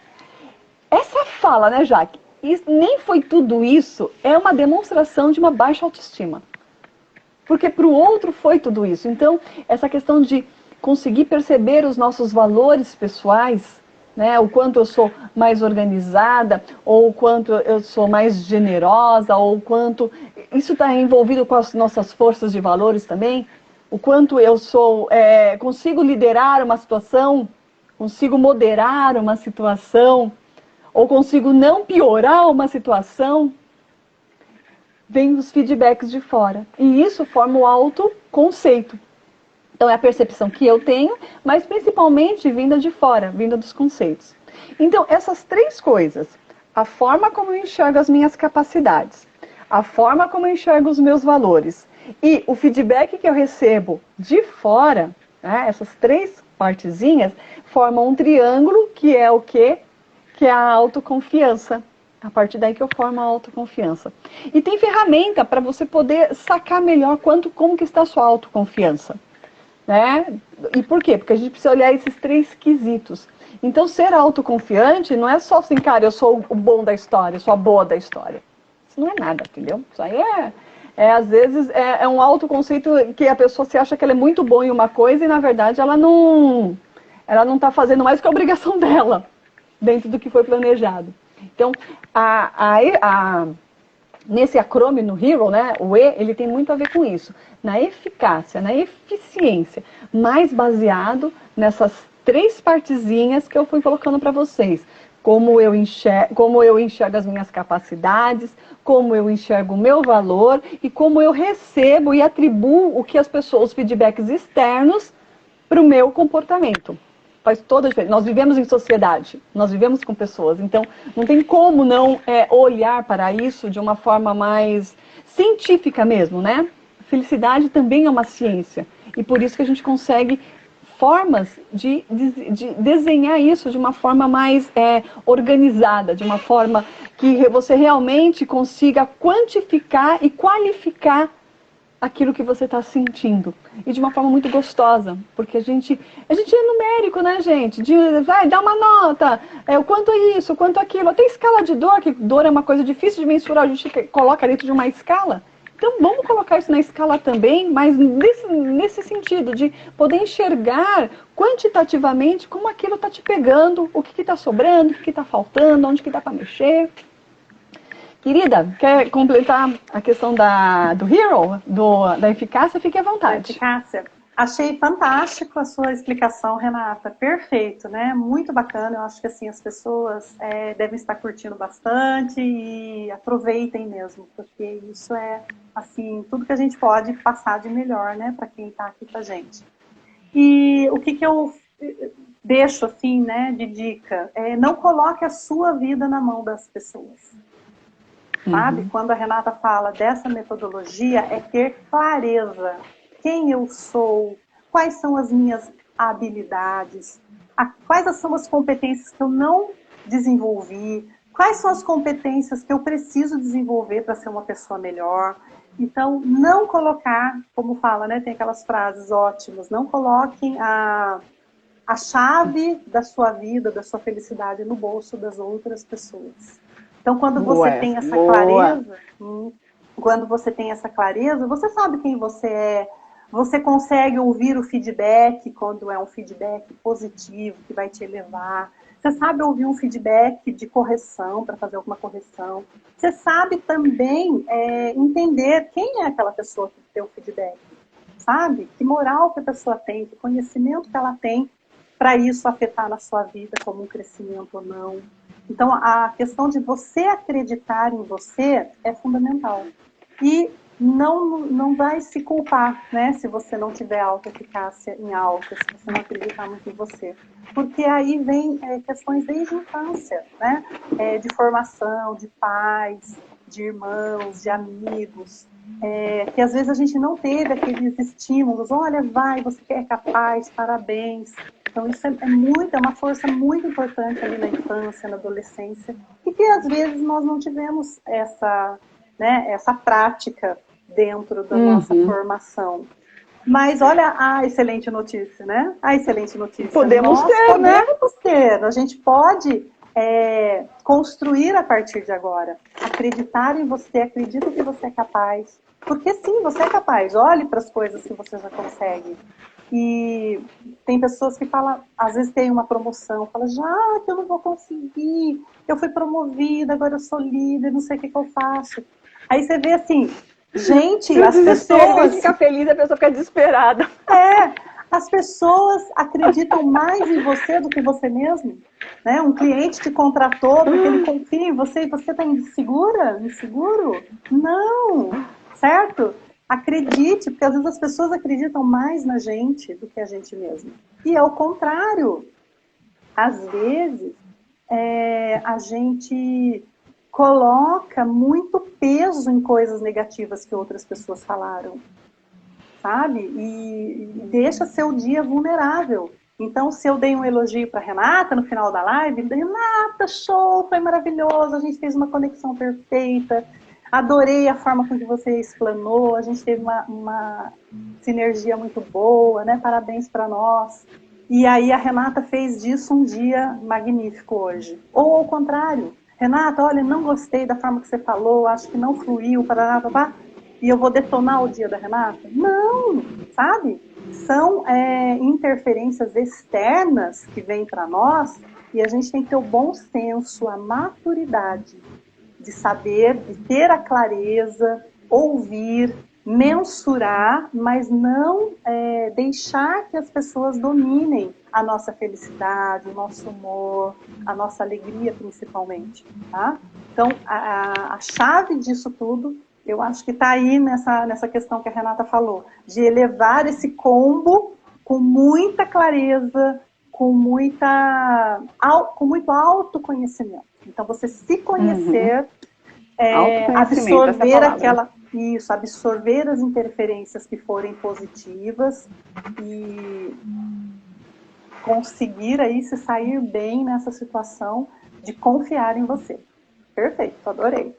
Essa fala, né, Jaque? Nem foi tudo isso, é uma demonstração de uma baixa autoestima. Porque para o outro foi tudo isso. Então, essa questão de conseguir perceber os nossos valores pessoais, né? O quanto eu sou mais organizada, ou o quanto eu sou mais generosa, ou o quanto... Isso está envolvido com as nossas forças de valores também. O quanto eu consigo liderar uma situação, consigo moderar uma situação, ou consigo não piorar uma situação. Vem os feedbacks de fora. E isso forma o autoconceito. Então, é a percepção que eu tenho, mas principalmente vinda de fora, vinda dos conceitos. Então, essas três coisas, a forma como eu enxergo as minhas capacidades, a forma como eu enxergo os meus valores e o feedback que eu recebo de fora, né, essas três partezinhas, formam um triângulo que é o quê? Que é a autoconfiança. A partir daí que eu formo a autoconfiança. E tem ferramenta para você poder sacar melhor como que está a sua autoconfiança. Né? E por quê? Porque a gente precisa olhar esses três quesitos. Então, ser autoconfiante não é só assim, cara, eu sou o bom da história, eu sou a boa da história. Isso não é nada, entendeu? Isso aí às vezes, é um autoconceito que a pessoa se acha que ela é muito boa em uma coisa e, na verdade, ela não está fazendo mais que a obrigação dela, dentro do que foi planejado. Então, nesse acrônimo HERO, né, o E, ele tem muito a ver com isso. Na eficácia, na eficiência, mais baseado nessas três partezinhas que eu fui colocando para vocês. Como eu enxergo as minhas capacidades, como eu enxergo o meu valor e como eu recebo e atribuo os feedbacks externos para o meu comportamento. Faz toda a diferença. Nós vivemos em sociedade, nós vivemos com pessoas, então não tem como não olhar para isso de uma forma mais científica mesmo, né? Felicidade também é uma ciência e por isso que a gente consegue formas de desenhar isso de uma forma mais organizada, de uma forma que você realmente consiga quantificar e qualificar aquilo que você está sentindo. E de uma forma muito gostosa, porque a gente é numérico, né, gente? Vai, dá uma nota, o quanto é isso, o quanto é aquilo. Até escala de dor, que dor é uma coisa difícil de mensurar, a gente coloca dentro de uma escala. Então, vamos colocar isso na escala também, mas nesse sentido, de poder enxergar quantitativamente como aquilo está te pegando, o que está sobrando, o que está faltando, onde que dá para mexer. Querida, quer completar a questão do HERO, da eficácia? Fique à vontade. Eficácia. Achei fantástico a sua explicação, Renata. Perfeito, né? Muito bacana. Eu acho que assim as pessoas devem estar curtindo bastante e aproveitem mesmo, porque isso é assim tudo que a gente pode passar de melhor, né, para quem está aqui com a gente. E o que eu deixo assim, né, de dica? Não coloque a sua vida na mão das pessoas. Sabe? Quando a Renata fala dessa metodologia, é ter clareza. Quem eu sou, quais são as minhas habilidades, quais são as competências que eu não desenvolvi, quais são as competências que eu preciso desenvolver para ser uma pessoa melhor. Então, não colocar, como fala, né, tem aquelas frases ótimas, não coloquem a chave da sua vida, da sua felicidade no bolso das outras pessoas. Então, quando você tem essa clareza, você sabe quem você é, você consegue ouvir o feedback quando é um feedback positivo, que vai te elevar. Você sabe ouvir um feedback de correção, para fazer alguma correção. Você sabe também entender quem é aquela pessoa que deu o feedback. Sabe? Que moral que a pessoa tem, que conhecimento que ela tem para isso afetar na sua vida como um crescimento ou não. Então, a questão de você acreditar em você é fundamental. E não vai se culpar, né, se você não tiver alta eficácia em alta, se você não acreditar muito em você. Porque aí vem questões desde a infância, né, de formação, de pais, de irmãos, de amigos, que às vezes a gente não teve aqueles estímulos, olha, vai, você é capaz, parabéns. Então isso é uma força muito importante ali na infância, na adolescência, e que às vezes nós não tivemos essa prática dentro da nossa formação. Mas olha a excelente notícia, né? A excelente notícia. Podemos ter, né? Podemos ter. A gente pode construir a partir de agora. Acreditar em você, acredita que você é capaz. Porque sim, você é capaz. Olhe para as coisas que você já consegue. E tem pessoas que falam, às vezes tem uma promoção, fala, já que eu não vou conseguir, eu fui promovida, agora eu sou líder, não sei o que eu faço. Aí você vê assim, gente, as pessoas... fica feliz, a pessoa fica desesperada. As pessoas acreditam mais em você do que você mesmo. Né? Um cliente te contratou porque ele confia em você e você está insegura? Inseguro? Não, certo? Acredite, porque às vezes as pessoas acreditam mais na gente do que a gente mesmo. E é o contrário. Às vezes, a gente coloca muito peso em coisas negativas que outras pessoas falaram, sabe? E deixa seu dia vulnerável. Então, se eu dei um elogio para Renata no final da live, Renata, show, foi maravilhoso, a gente fez uma conexão perfeita, adorei a forma com que você explanou, a gente teve uma sinergia muito boa, né? Parabéns para nós. E aí a Renata fez disso um dia magnífico hoje. Ou ao contrário, Renata, olha, não gostei da forma que você falou, acho que não fluiu, parará, e eu vou detonar o dia da Renata? Não, sabe? São interferências externas que vêm para nós e a gente tem que ter o bom senso, a maturidade de saber, de ter a clareza, ouvir, mensurar, mas não deixar que as pessoas dominem a nossa felicidade, o nosso humor, a nossa alegria principalmente. Tá? Então, a chave disso tudo, eu acho que está aí nessa questão que a Renata falou, de elevar esse combo com muita clareza, com muito autoconhecimento. Então, você se conhecer, absorver as interferências que forem positivas e conseguir aí se sair bem nessa situação de confiar em você. Perfeito, adorei.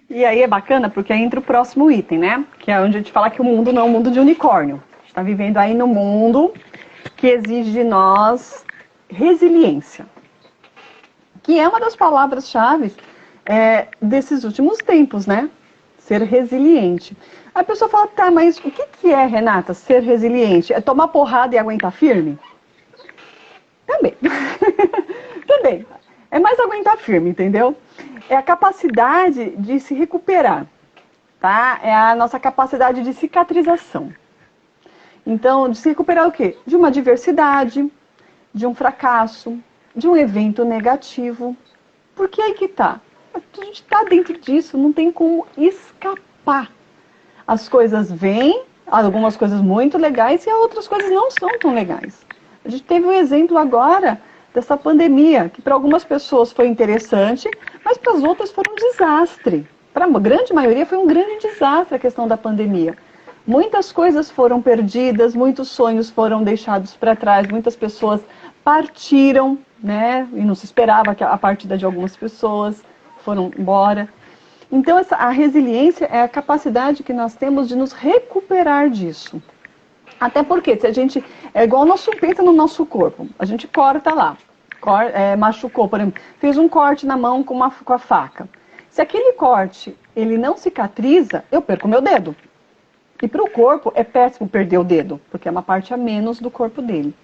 E aí é bacana porque aí entra o próximo item, né? Que é onde a gente fala que o mundo não é um mundo de unicórnio. A gente está vivendo aí no mundo que exige de nós resiliência. Que é uma das palavras-chave desses últimos tempos, né? Ser resiliente. A pessoa fala, tá, mas o que é, Renata, ser resiliente? É tomar porrada e aguentar firme? Também. Também. É mais aguentar firme, entendeu? É a capacidade de se recuperar, tá? É a nossa capacidade de cicatrização. Então, de se recuperar o quê? De uma adversidade, de um fracasso, de um evento negativo. Porque aí que tá. A gente está dentro disso, não tem como escapar. As coisas vêm, algumas coisas muito legais e outras coisas não são tão legais. A gente teve um exemplo agora dessa pandemia, que para algumas pessoas foi interessante, mas para as outras foi um desastre. Para a grande maioria foi um grande desastre a questão da pandemia. Muitas coisas foram perdidas, muitos sonhos foram deixados para trás, muitas pessoas partiram, né? E não se esperava que a partida de algumas pessoas foram embora. Então, a resiliência é a capacidade que nós temos de nos recuperar disso. Até porque, se a gente... É igual o nosso pensa no nosso corpo. A gente corta lá. Machucou, por exemplo. Fez um corte na mão com a faca. Se aquele corte, ele não cicatriza, eu perco meu dedo. E para o corpo, é péssimo perder o dedo. Porque é uma parte a menos do corpo dele.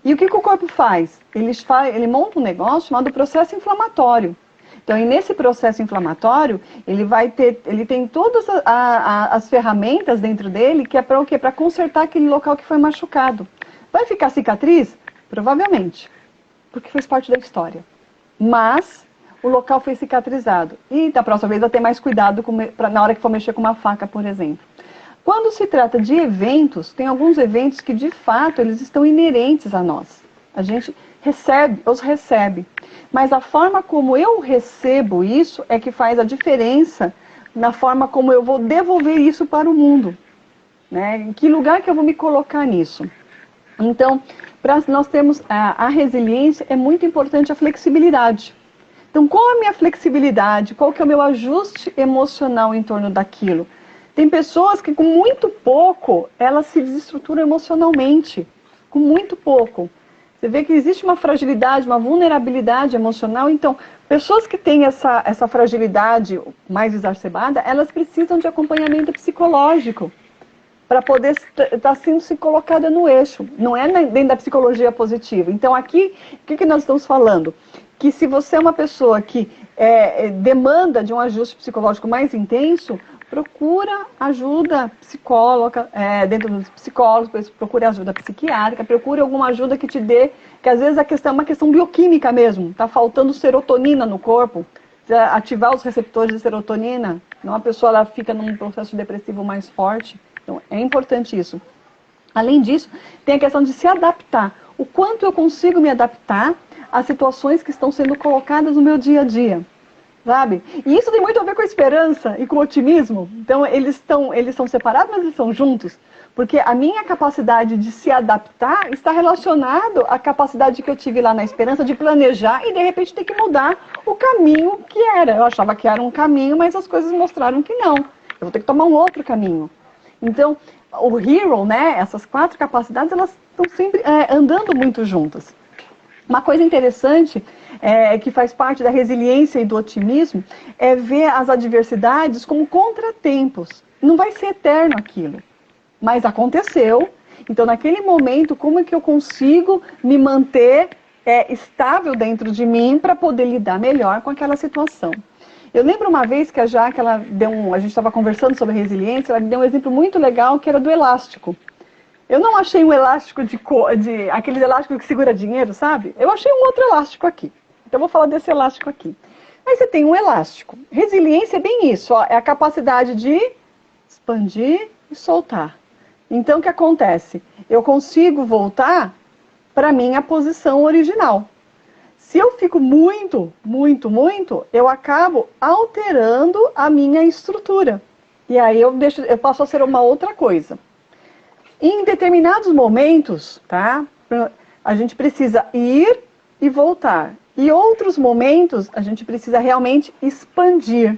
E o que o corpo faz? Ele monta um negócio chamado processo inflamatório. Então, e nesse processo inflamatório, ele tem todas as ferramentas dentro dele que é para o quê? Para consertar aquele local que foi machucado. Vai ficar cicatriz? Provavelmente, porque fez parte da história. Mas o local foi cicatrizado. E da próxima vez vai ter mais cuidado na hora que for mexer com uma faca, por exemplo. Quando se trata de eventos, tem alguns eventos que de fato eles estão inerentes a nós. A gente os recebe. Mas a forma como eu recebo isso é que faz a diferença na forma como eu vou devolver isso para o mundo. Né? Em que lugar que eu vou me colocar nisso? Então, nós temos a resiliência, é muito importante a flexibilidade. Então, qual é a minha flexibilidade? Qual que é o meu ajuste emocional em torno daquilo? Tem pessoas que com muito pouco, elas se desestruturam emocionalmente. Com muito pouco. Você vê que existe uma fragilidade, uma vulnerabilidade emocional. Então, pessoas que têm essa fragilidade mais exacerbada, elas precisam de acompanhamento psicológico para poder estar sendo se colocada no eixo. Não é dentro da psicologia positiva. Então, aqui, o que nós estamos falando? Que se você é uma pessoa que demanda de um ajuste psicológico mais intenso, procura ajuda psicóloga, dentro dos psicólogos, procure ajuda psiquiátrica, procure alguma ajuda que te dê, que às vezes a questão é uma questão bioquímica mesmo, está faltando serotonina no corpo, ativar os receptores de serotonina, não a pessoa ela fica num processo depressivo mais forte, então é importante isso. Além disso, tem a questão de se adaptar, o quanto eu consigo me adaptar às situações que estão sendo colocadas no meu dia a dia. Sabe? E isso tem muito a ver com a esperança e com o otimismo. Então, eles são separados, mas eles são juntos. Porque a minha capacidade de se adaptar está relacionado à capacidade que eu tive lá na esperança de planejar e, de repente, ter que mudar o caminho que era. Eu achava que era um caminho, mas as coisas mostraram que não. Eu vou ter que tomar um outro caminho. Então, o Hero, né, essas 4 capacidades, elas estão sempre andando muito juntas. Uma coisa interessante que faz parte da resiliência e do otimismo é ver as adversidades como contratempos. Não vai ser eterno aquilo, mas aconteceu. Então, naquele momento, como é que eu consigo me manter estável dentro de mim para poder lidar melhor com aquela situação? Eu lembro uma vez que a Jaque, a gente estava conversando sobre resiliência, ela me deu um exemplo muito legal que era do elástico. Eu não achei um elástico aquele elástico que segura dinheiro, sabe? Eu achei um outro elástico aqui. Então, eu vou falar desse elástico aqui. Aí você tem um elástico. Resiliência é bem isso, ó, é a capacidade de expandir e soltar. Então, o que acontece? Eu consigo voltar para a minha posição original. Se eu fico muito, eu acabo alterando a minha estrutura. E aí eu passo a ser uma outra coisa. Em determinados momentos, tá? A gente precisa ir e voltar. E outros momentos, a gente precisa realmente expandir.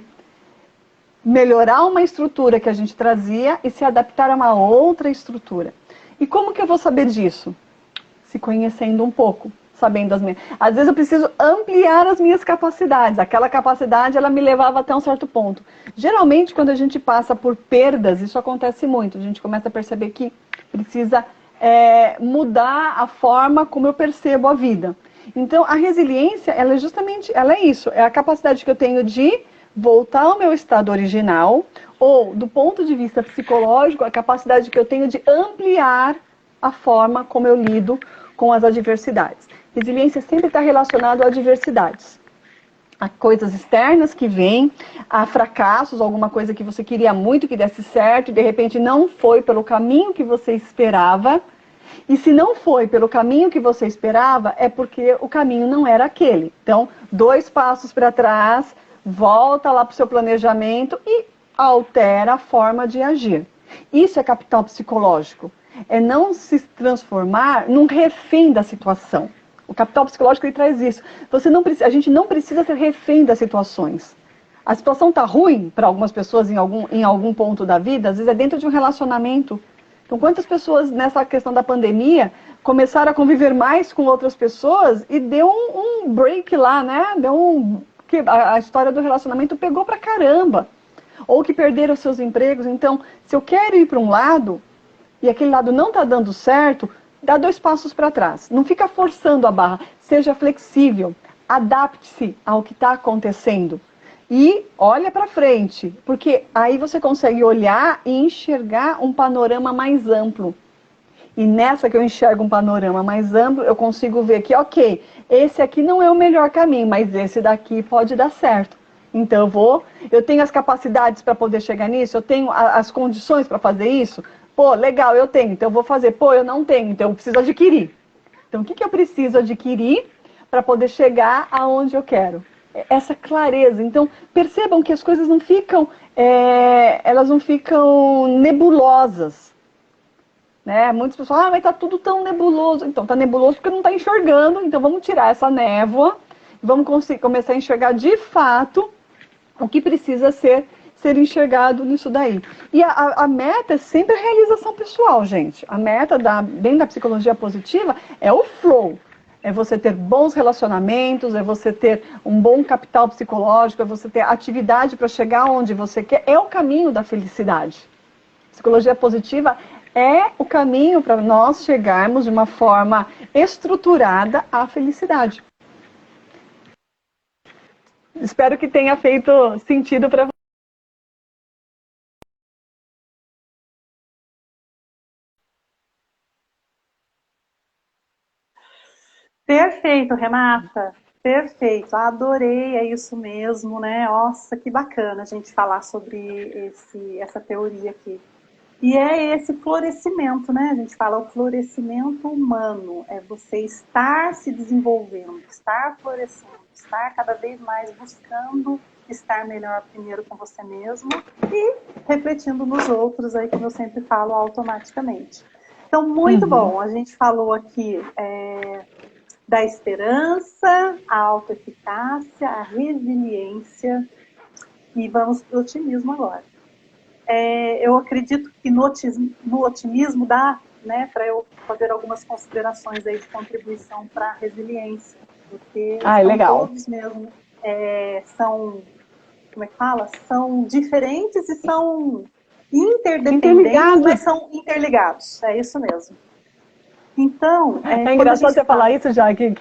Melhorar uma estrutura que a gente trazia e se adaptar a uma outra estrutura. E como que eu vou saber disso? Se conhecendo um pouco, sabendo as minhas... Às vezes eu preciso ampliar as minhas capacidades. Aquela capacidade, ela me levava até um certo ponto. Geralmente, quando a gente passa por perdas, isso acontece muito. A gente começa a perceber que precisa mudar a forma como eu percebo a vida. Então, a resiliência, ela é isso. É a capacidade que eu tenho de voltar ao meu estado original, ou, do ponto de vista psicológico, a capacidade que eu tenho de ampliar a forma como eu lido com as adversidades. Resiliência sempre está relacionada a adversidades. A coisas externas que vêm, a fracassos, alguma coisa que você queria muito que desse certo e de repente não foi pelo caminho que você esperava. E se não foi pelo caminho que você esperava, é porque o caminho não era aquele. Então, 2 passos para trás, volta lá para o seu planejamento e altera a forma de agir. Isso é capital psicológico. É não se transformar num refém da situação. O capital psicológico ele traz isso. A gente não precisa ser refém das situações. A situação está ruim para algumas pessoas em algum ponto da vida, às vezes é dentro de um relacionamento. Então, quantas pessoas nessa questão da pandemia começaram a conviver mais com outras pessoas e deu um break lá, né? A história do relacionamento pegou pra caramba. Ou que perderam seus empregos. Então, se eu quero ir para um lado e aquele lado não está dando certo, dá 2 passos para trás. Não fica forçando a barra. Seja flexível. Adapte-se ao que está acontecendo. E olha para frente, porque aí você consegue olhar e enxergar um panorama mais amplo. E nessa que eu enxergo um panorama mais amplo, eu consigo ver que, ok, esse aqui não é o melhor caminho, mas esse daqui pode dar certo. Então eu tenho as capacidades para poder chegar nisso, eu tenho as condições para fazer isso. Pô, legal, eu tenho, então eu vou fazer. Pô, eu não tenho, então eu preciso adquirir. Então o que eu preciso adquirir para poder chegar aonde eu quero? Essa clareza. Então, percebam que as coisas não ficam, elas não ficam nebulosas. Né? Muitas pessoas, mas tá tudo tão nebuloso. Então, tá nebuloso porque não está enxergando. Então, vamos tirar essa névoa, vamos começar a enxergar de fato o que precisa ser enxergado nisso daí. E a meta é sempre a realização pessoal, gente. A meta, dentro da psicologia positiva, é o flow. É você ter bons relacionamentos, é você ter um bom capital psicológico, é você ter atividade para chegar onde você quer. É o caminho da felicidade. Psicologia positiva é o caminho para nós chegarmos de uma forma estruturada à felicidade. Espero que tenha feito sentido para você. Perfeito, Renata. Perfeito, adorei, é isso mesmo, né? Nossa, que bacana a gente falar sobre essa teoria aqui. E é esse florescimento, né? A gente fala o florescimento humano, é você estar se desenvolvendo, estar florescendo, estar cada vez mais buscando estar melhor primeiro com você mesmo e refletindo nos outros, aí como eu sempre falo, automaticamente. Então, muito bom, a gente falou aqui da esperança, a autoeficácia, a resiliência e vamos para o otimismo agora. Eu acredito que no otimismo dá, né, para eu fazer algumas considerações aí de contribuição para a resiliência, porque legal. todos mesmo são, como é que fala? São diferentes e são interdependentes, mas são interligados, é isso mesmo. Então, é engraçado você falar isso, já que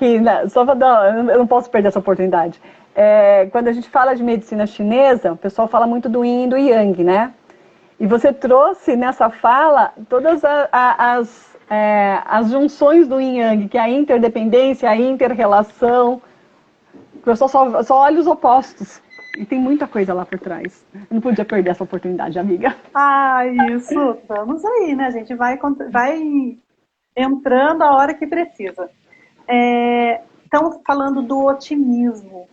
só para dar, eu não posso perder essa oportunidade. Quando a gente fala de medicina chinesa, o pessoal fala muito do yin e do yang, né? E você trouxe nessa fala todas as junções do yin yang, que é a interdependência, a inter-relação. O pessoal só olha os opostos. E tem muita coisa lá por trás. Eu não podia perder essa oportunidade, amiga. Isso. Vamos aí, né? A gente vai entrando a hora que precisa. Estamos falando do otimismo.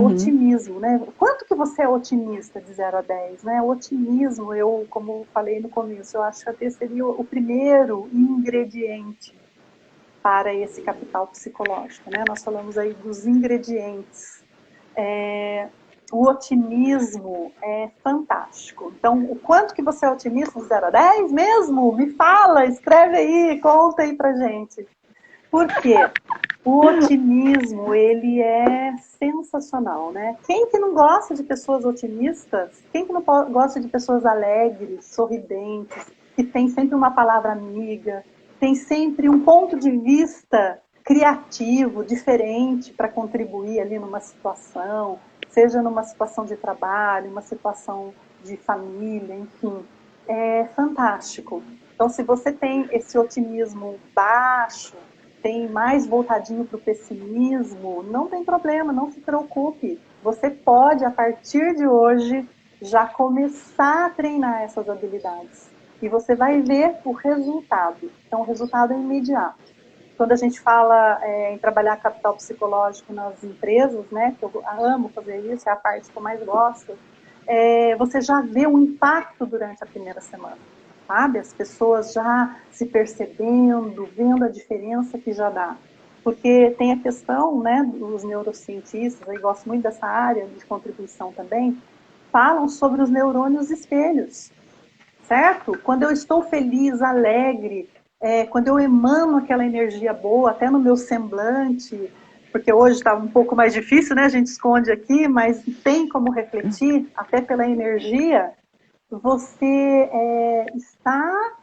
Otimismo, né? Quanto que você é otimista de 0 a 10? Né? O otimismo, como falei no começo, eu acho que até seria o primeiro ingrediente para esse capital psicológico. Né? Nós falamos aí dos ingredientes. O otimismo é fantástico. Então, o quanto que você é otimista de 0 a 10 mesmo? Me fala, escreve aí, conta aí pra gente. Por quê? O otimismo, ele é sensacional, né? Quem que não gosta de pessoas otimistas? Quem que não gosta de pessoas alegres, sorridentes, que tem sempre uma palavra amiga, tem sempre um ponto de vista criativo, diferente para contribuir ali numa situação, seja numa situação de trabalho, uma situação de família, enfim, é fantástico. Então, se você tem esse otimismo baixo, tem mais voltadinho para o pessimismo, não tem problema, não se preocupe. Você pode, a partir de hoje, já começar a treinar essas habilidades. E você vai ver o resultado. Então, o resultado é imediato. Quando a gente fala em trabalhar capital psicológico nas empresas, né, que eu amo fazer isso, é a parte que eu mais gosto, você já vê um impacto durante a primeira semana, sabe? As pessoas já se percebendo, vendo a diferença que já dá. Porque tem a questão, né, dos neurocientistas, eu gosto muito dessa área de contribuição também, falam sobre os neurônios espelhos, certo? Quando eu estou feliz, alegre, quando eu emano aquela energia boa, até no meu semblante, porque hoje está um pouco mais difícil, né? A gente esconde aqui, mas tem como refletir, até pela energia, você está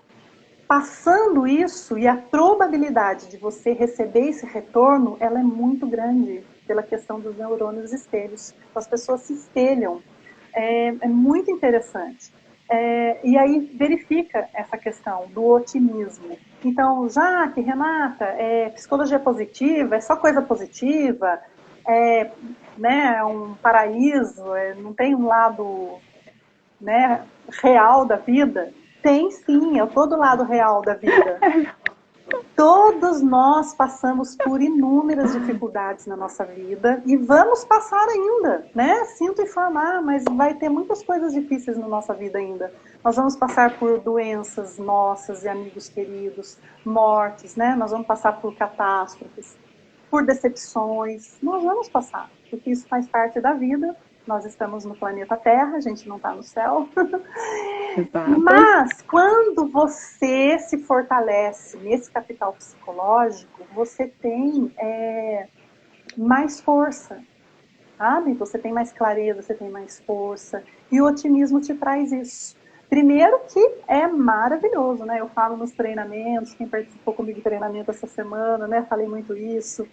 passando isso e a probabilidade de você receber esse retorno, ela é muito grande pela questão dos neurônios espelhos. As pessoas se espelham. É muito interessante. E aí verifica essa questão do otimismo. Então, Jaque, Renata, psicologia positiva, é só coisa positiva, né, um paraíso, não tem um lado, né, real da vida? Tem sim, é todo lado real da vida. Todos nós passamos por inúmeras dificuldades na nossa vida e vamos passar ainda, né? Sinto informar, mas vai ter muitas coisas difíceis na nossa vida ainda. Nós vamos passar por doenças nossas e amigos queridos, mortes, né? Nós vamos passar por catástrofes, por decepções. Nós vamos passar, porque isso faz parte da vida. Nós estamos no planeta Terra, a gente não está no céu. Exato. Mas quando você se fortalece nesse capital psicológico, você tem mais força, sabe? Você tem mais clareza, você tem mais força. E o otimismo te traz isso. Primeiro que é maravilhoso, né? Eu falo nos treinamentos, quem participou comigo do treinamento essa semana, né? Falei muito isso.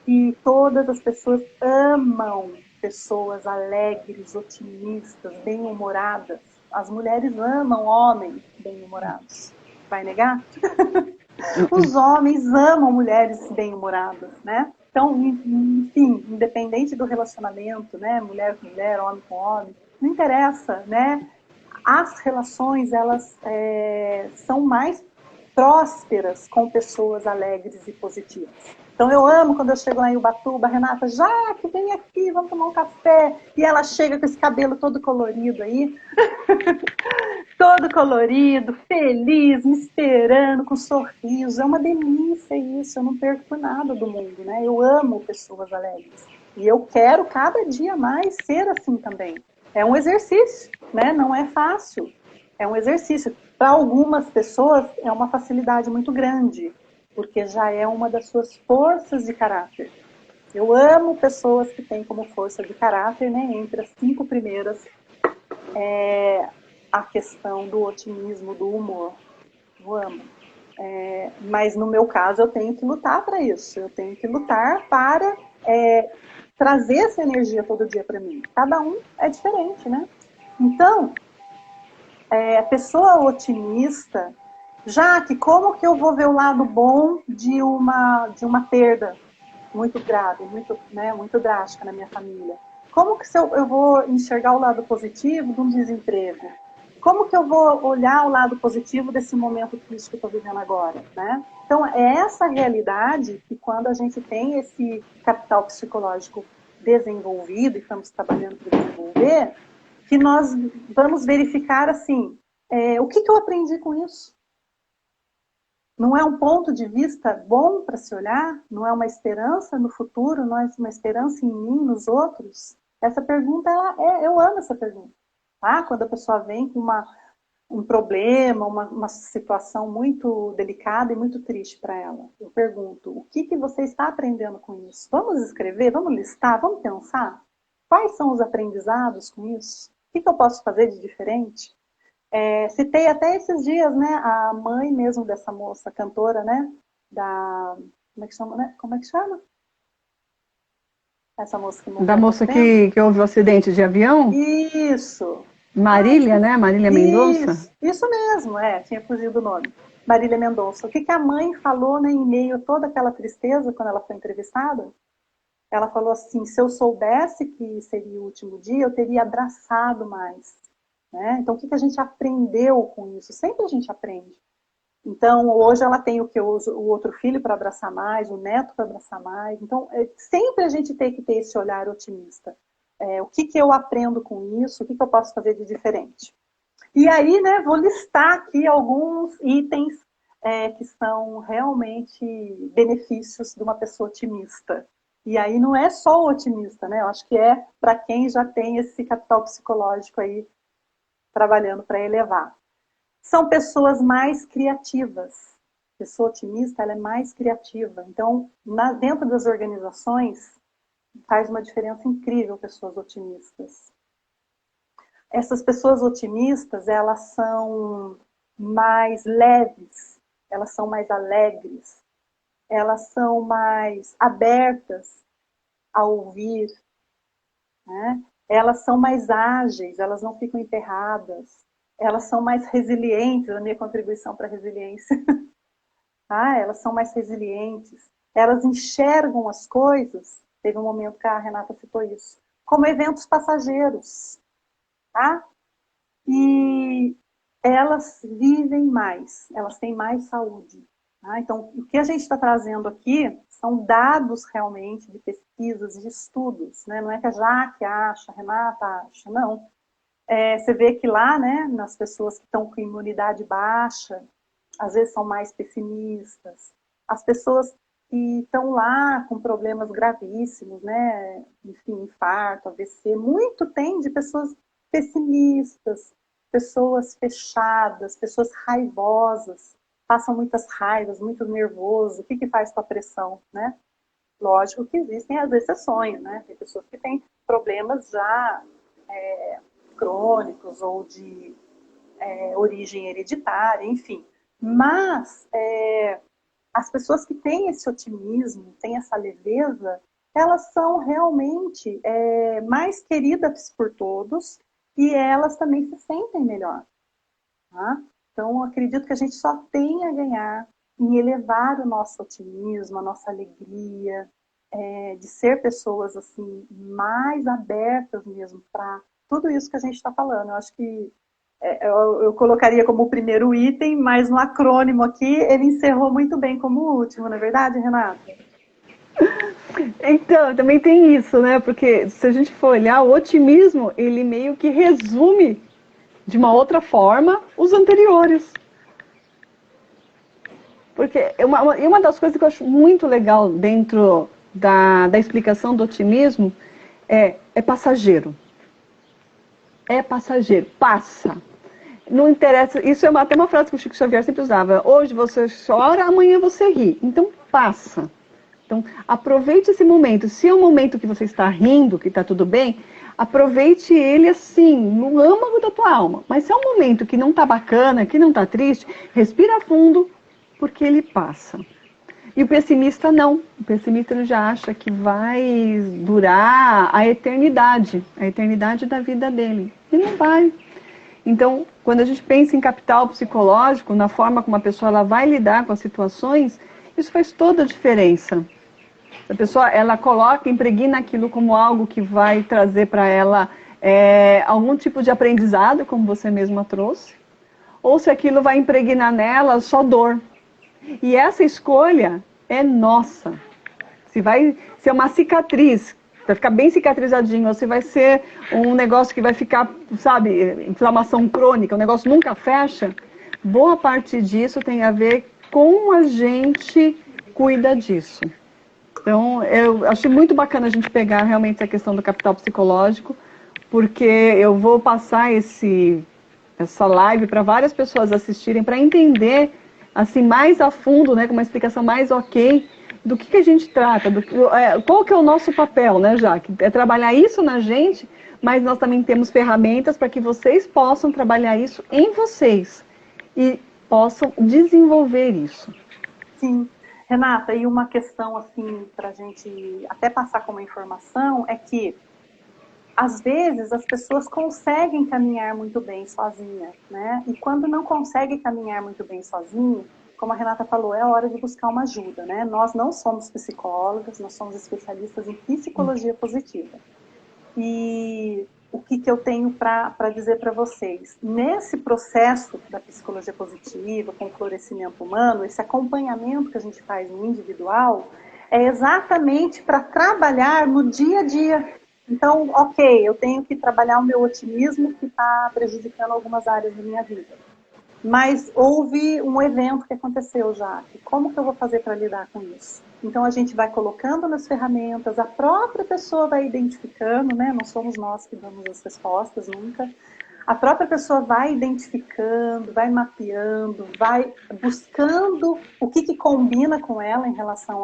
E todas as pessoas amam pessoas alegres, otimistas, bem-humoradas. As mulheres amam homens bem-humorados. Vai negar? Os homens amam mulheres bem-humoradas, né? Então, enfim, independente do relacionamento, né? Mulher com mulher, homem com homem, não interessa, né? As relações, elas são mais prósperas com pessoas alegres e positivas. Então eu amo quando eu chego lá em Ubatuba, Renata, já que vem aqui, vamos tomar um café. E ela chega com esse cabelo todo colorido aí, todo colorido, feliz, me esperando, com um sorriso. É uma delícia isso, eu não perco por nada do mundo, né? Eu amo pessoas alegres. E eu quero cada dia mais ser assim também. É um exercício, né? Não é fácil. É um exercício. Para algumas pessoas é uma facilidade muito grande, porque já é uma das suas forças de caráter. Eu amo pessoas que têm como força de caráter, né, entre as 5 primeiras, a questão do otimismo, do humor. Eu amo. Mas no meu caso eu tenho que lutar para isso. Eu tenho que lutar para trazer essa energia todo dia para mim. Cada um é diferente, né? Então, a pessoa otimista, já que como que eu vou ver o lado bom de uma perda muito grave, muito drástica na minha família? Como que eu vou enxergar o lado positivo de um desemprego? Como que eu vou olhar o lado positivo desse momento triste que eu estou vivendo agora, né? Então, é essa realidade que quando a gente tem esse capital psicológico desenvolvido, e estamos trabalhando para desenvolver, que nós vamos verificar assim, o que eu aprendi com isso? Não é um ponto de vista bom para se olhar? Não é uma esperança no futuro? Não é uma esperança em mim, nos outros? Essa pergunta, eu amo essa pergunta. Tá? Quando a pessoa vem com um problema, uma situação muito delicada e muito triste para ela, eu pergunto, o que você está aprendendo com isso? Vamos escrever, vamos listar, vamos pensar? Quais são os aprendizados com isso? O que eu posso fazer de diferente? Citei até esses dias, né, a mãe mesmo dessa moça, cantora, né, como é que chama, né? Como é que chama? Essa moça que morreu Da há pouco moça tempo? que houve o acidente de avião? Isso, Marília, né? Marília Mendonça? Isso mesmo, tinha fugido o nome. Marília Mendonça. O que a mãe falou, né, em meio a toda aquela tristeza quando ela foi entrevistada? Ela falou assim, se eu soubesse que seria o último dia, eu teria abraçado mais. Né? Então, o que a gente aprendeu com isso? Sempre a gente aprende. Então, hoje ela tem o outro filho para abraçar mais, o neto para abraçar mais. Então, sempre a gente tem que ter esse olhar otimista. O que eu aprendo com isso? O que eu posso fazer de diferente? E aí, né, vou listar aqui alguns itens que são realmente benefícios de uma pessoa otimista. E aí não é só o otimista, né? Eu acho que é para quem já tem esse capital psicológico aí trabalhando para elevar. São pessoas mais criativas. A pessoa otimista, ela é mais criativa. Então, dentro das organizações, faz uma diferença incrível pessoas otimistas. Essas pessoas otimistas, elas são mais leves, elas são mais alegres, elas são mais abertas a ouvir, né? Elas são mais ágeis, elas não ficam emperradas, elas são mais resilientes, a minha contribuição para a resiliência. Elas são mais resilientes, elas enxergam as coisas, teve um momento que a Renata citou isso, como eventos passageiros. Tá? E elas vivem mais, elas têm mais saúde. Tá? Então, o que a gente está trazendo aqui são dados realmente de pesquisas, de estudos. Né? Não é que a Jaque acha, a Renata acha, não. Você vê que lá, né, nas pessoas que estão com imunidade baixa, às vezes são mais pessimistas. As pessoas que estão lá com problemas gravíssimos, né, enfim, infarto, AVC, muito tem de pessoas pessimistas, pessoas fechadas, pessoas raivosas, passam muitas raivas, muito nervoso. O que faz com a pressão, né? Lógico que existem as exceções, né? Tem pessoas que têm problemas já crônicos ou de origem hereditária, enfim. Mas as pessoas que têm esse otimismo, têm essa leveza, elas são realmente mais queridas por todos e elas também se sentem melhor. Tá? Então, acredito que a gente só tem a ganhar em elevar o nosso otimismo, a nossa alegria, de ser pessoas assim mais abertas mesmo para tudo isso que a gente está falando. Eu acho que eu colocaria como o primeiro item, mas no acrônimo aqui ele encerrou muito bem como o último, não é verdade, Renata? Então, também tem isso, né? Porque se a gente for olhar, o otimismo, ele meio que resume de uma outra forma os anteriores. Porque uma das coisas que eu acho muito legal dentro da explicação do otimismo é passageiro. É passageiro, passa. Não interessa, isso é até uma frase que o Chico Xavier sempre usava. Hoje você chora, amanhã você ri. Então passa. Então aproveite esse momento. Se é um momento que você está rindo, que está tudo bem, aproveite ele assim, no âmago da tua alma. Mas se é um momento que não está bacana, que não está triste, respira fundo, porque ele passa. E o pessimista não. O pessimista ele já acha que vai durar a eternidade da vida dele. E não vai. Então, quando a gente pensa em capital psicológico, na forma como a pessoa ela vai lidar com as situações, isso faz toda a diferença. A pessoa ela coloca, impregna aquilo como algo que vai trazer para ela algum tipo de aprendizado, como você mesma trouxe, ou se aquilo vai impregnar nela só dor. E essa escolha é nossa. Se é uma cicatriz, vai ficar bem cicatrizadinho, ou se vai ser um negócio que vai ficar, sabe, inflamação crônica, o negócio nunca fecha, boa parte disso tem a ver com a gente cuida disso. Então, eu achei muito bacana a gente pegar realmente a questão do capital psicológico, porque eu vou passar essa live para várias pessoas assistirem, para entender assim mais a fundo, né, com uma explicação mais ok, do que a gente trata, qual que é o nosso papel, né, Jaque? É trabalhar isso na gente, mas nós também temos ferramentas para que vocês possam trabalhar isso em vocês e possam desenvolver isso. Sim. Renata, e uma questão assim para a gente até passar como informação é que às vezes as pessoas conseguem caminhar muito bem sozinha, né? E quando não conseguem caminhar muito bem sozinha, como a Renata falou, é hora de buscar uma ajuda, né? Nós não somos psicólogas, nós somos especialistas em psicologia positiva. E o que eu tenho para dizer para vocês? Nesse processo da psicologia positiva, com o florescimento humano, esse acompanhamento que a gente faz no individual, é exatamente para trabalhar no dia a dia. Então, ok, eu tenho que trabalhar o meu otimismo que está prejudicando algumas áreas da minha vida. Mas houve um evento que aconteceu já. Como que eu vou fazer para lidar com isso? Então a gente vai colocando nas ferramentas, a própria pessoa vai identificando, né? Não somos nós que damos as respostas nunca. A própria pessoa vai identificando, vai mapeando, vai buscando o que combina com ela em relação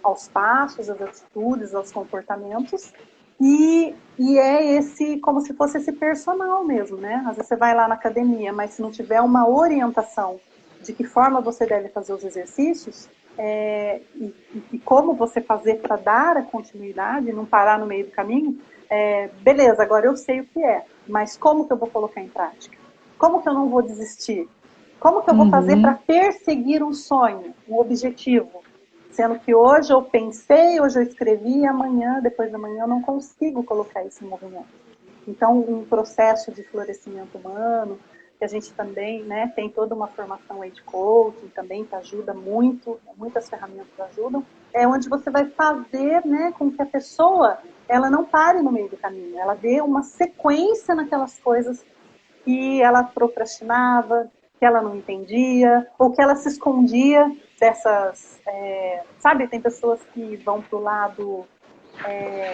aos passos, às atitudes, aos comportamentos. E é esse, como se fosse esse personal mesmo, né? Às vezes você vai lá na academia, mas se não tiver uma orientação de que forma você deve fazer os exercícios, e como você fazer para dar a continuidade, não parar no meio do caminho, beleza, agora eu sei o que é, mas como que eu vou colocar em prática? Como que eu não vou desistir? Como que eu vou fazer para perseguir um sonho, um objetivo? Sendo que hoje eu pensei, hoje eu escrevi, e amanhã, depois da manhã, eu não consigo colocar isso em movimento. Então, um processo de florescimento humano, que a gente também, né, tem toda uma formação aí de coaching também, que ajuda muito, muitas ferramentas ajudam, é onde você vai fazer, né, com que a pessoa, ela não pare no meio do caminho, ela dê uma sequência naquelas coisas que ela procrastinava, que ela não entendia, ou que ela se escondia dessas... sabe, tem pessoas que vão para o lado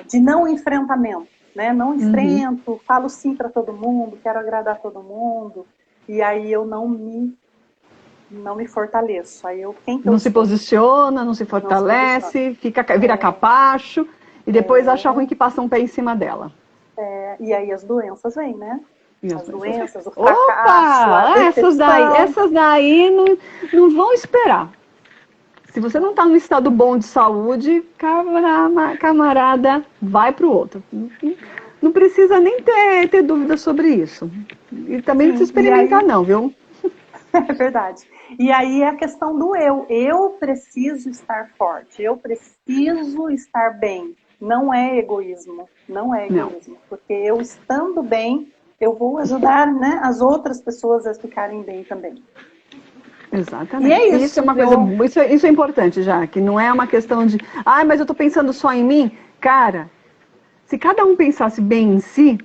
de não enfrentamento, né? Não enfrento, falo sim para todo mundo, quero agradar todo mundo, e aí eu não me fortaleço. Aí quem que não eu se sou? posiciona, não se fortalece, vira capacho, e depois acha ruim que passa um pé em cima dela. E aí as doenças vêm, né? As doenças, o Opa! fracasso, a decepção. Essas daí não vão esperar. Se você não está num estado bom de saúde, camarada, vai para o outro. Não precisa nem ter dúvida sobre isso. E também não precisa experimentar, não, viu? É verdade. E aí é a questão do eu. Eu preciso estar forte, eu preciso estar bem. Não é egoísmo, não é egoísmo. Não. Porque eu estando bem, eu vou ajudar, né, as outras pessoas a ficarem bem também. Exatamente. E é isso. Isso é uma coisa, isso é importante, já, que não é uma questão de, mas eu estou pensando só em mim. Cara, se cada um pensasse bem em si,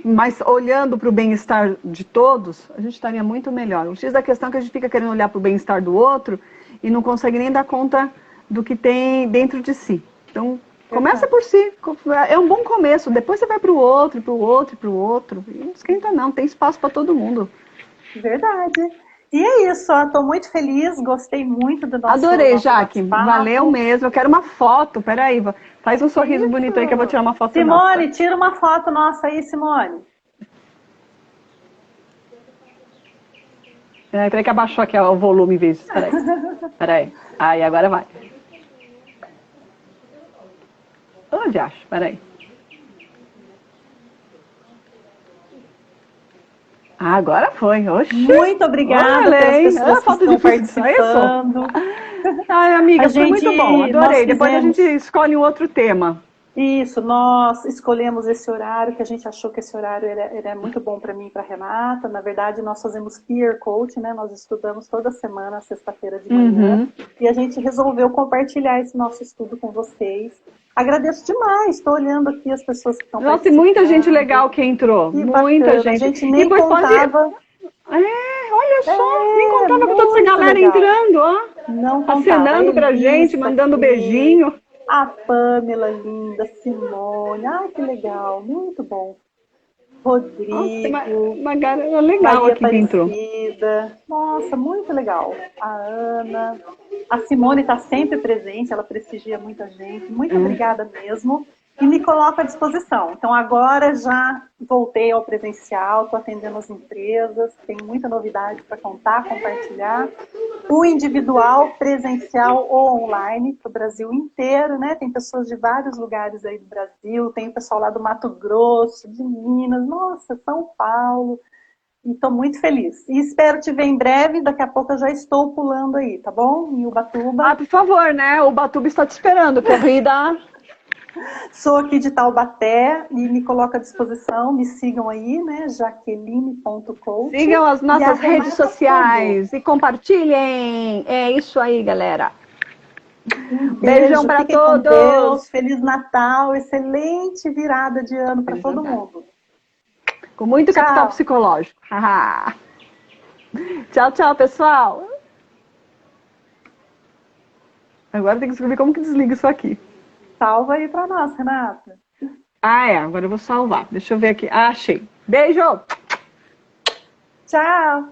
mas olhando para o bem-estar de todos, a gente estaria muito melhor. O X da questão é que a gente fica querendo olhar para o bem-estar do outro e não consegue nem dar conta do que tem dentro de si. Então, começa por si. É um bom começo. Depois você vai para o outro, para o outro, para o outro. E não esquenta não, tem espaço para todo mundo. Verdade. E é isso, estou muito feliz, gostei muito do nosso Adorei, Jaque. Valeu mesmo. Eu quero uma foto. Peraí, faz um sorriso bonito aí que eu vou tirar uma foto Simone, nossa. Tira uma foto nossa aí, Simone. Peraí que abaixou aqui o volume em vez. Peraí. Aí, agora vai. Onde acho? Peraí. Agora foi. Oxi. Muito obrigada pelas pessoas que estão participando. Ai, amiga, foi muito bom. Adorei. Depois a gente escolhe um outro tema. Isso, nós escolhemos esse horário, que a gente achou que esse horário era muito bom para mim e para a Renata. Na verdade, nós fazemos peer coaching, né? Nós estudamos toda semana, sexta-feira de manhã. E a gente resolveu compartilhar esse nosso estudo com vocês. Agradeço demais, estou olhando aqui as pessoas que estão participando. Nossa, muita gente legal que entrou. Que muita bacana. gente. A gente nem contava. Olha só, nem contava com toda essa galera legal. Entrando, ó. Não contava. Acenando pra gente, mandando aqui. Beijinho. A Pamela, linda, Simone, ai que legal, muito bom. Rodrigo, nossa, uma galera legal Maria aqui que entrou. Nossa, muito legal. A Ana, a Simone está sempre presente, ela prestigia muita gente. Muito obrigada mesmo. e me coloco à disposição. Então, agora já voltei ao presencial, estou atendendo as empresas, tem muita novidade para contar, compartilhar. O individual, presencial ou online, para o Brasil inteiro, né? Tem pessoas de vários lugares aí do Brasil, tem o pessoal lá do Mato Grosso, de Minas, nossa, São Paulo. E estou muito feliz. E espero te ver em breve, daqui a pouco eu já estou pulando aí, tá bom? Em Ubatuba. Ah, por favor, né? O Ubatuba está te esperando, corrida. Sou aqui de Taubaté e me coloco à disposição, me sigam aí, né? Jaqueline.coach. Sigam as nossas redes sociais Fogo. e compartilhem. É isso aí, galera. Um Beijão para fiquem com todos. Deus, Feliz Natal, excelente virada de ano para todo mundo. Com muito Tchau. capital psicológico. Tchau, tchau, pessoal. Agora tem que descobrir como que desliga isso aqui. Salva aí para nós, Renata. Agora eu vou salvar. Deixa eu ver aqui. Achei. Beijo! Tchau!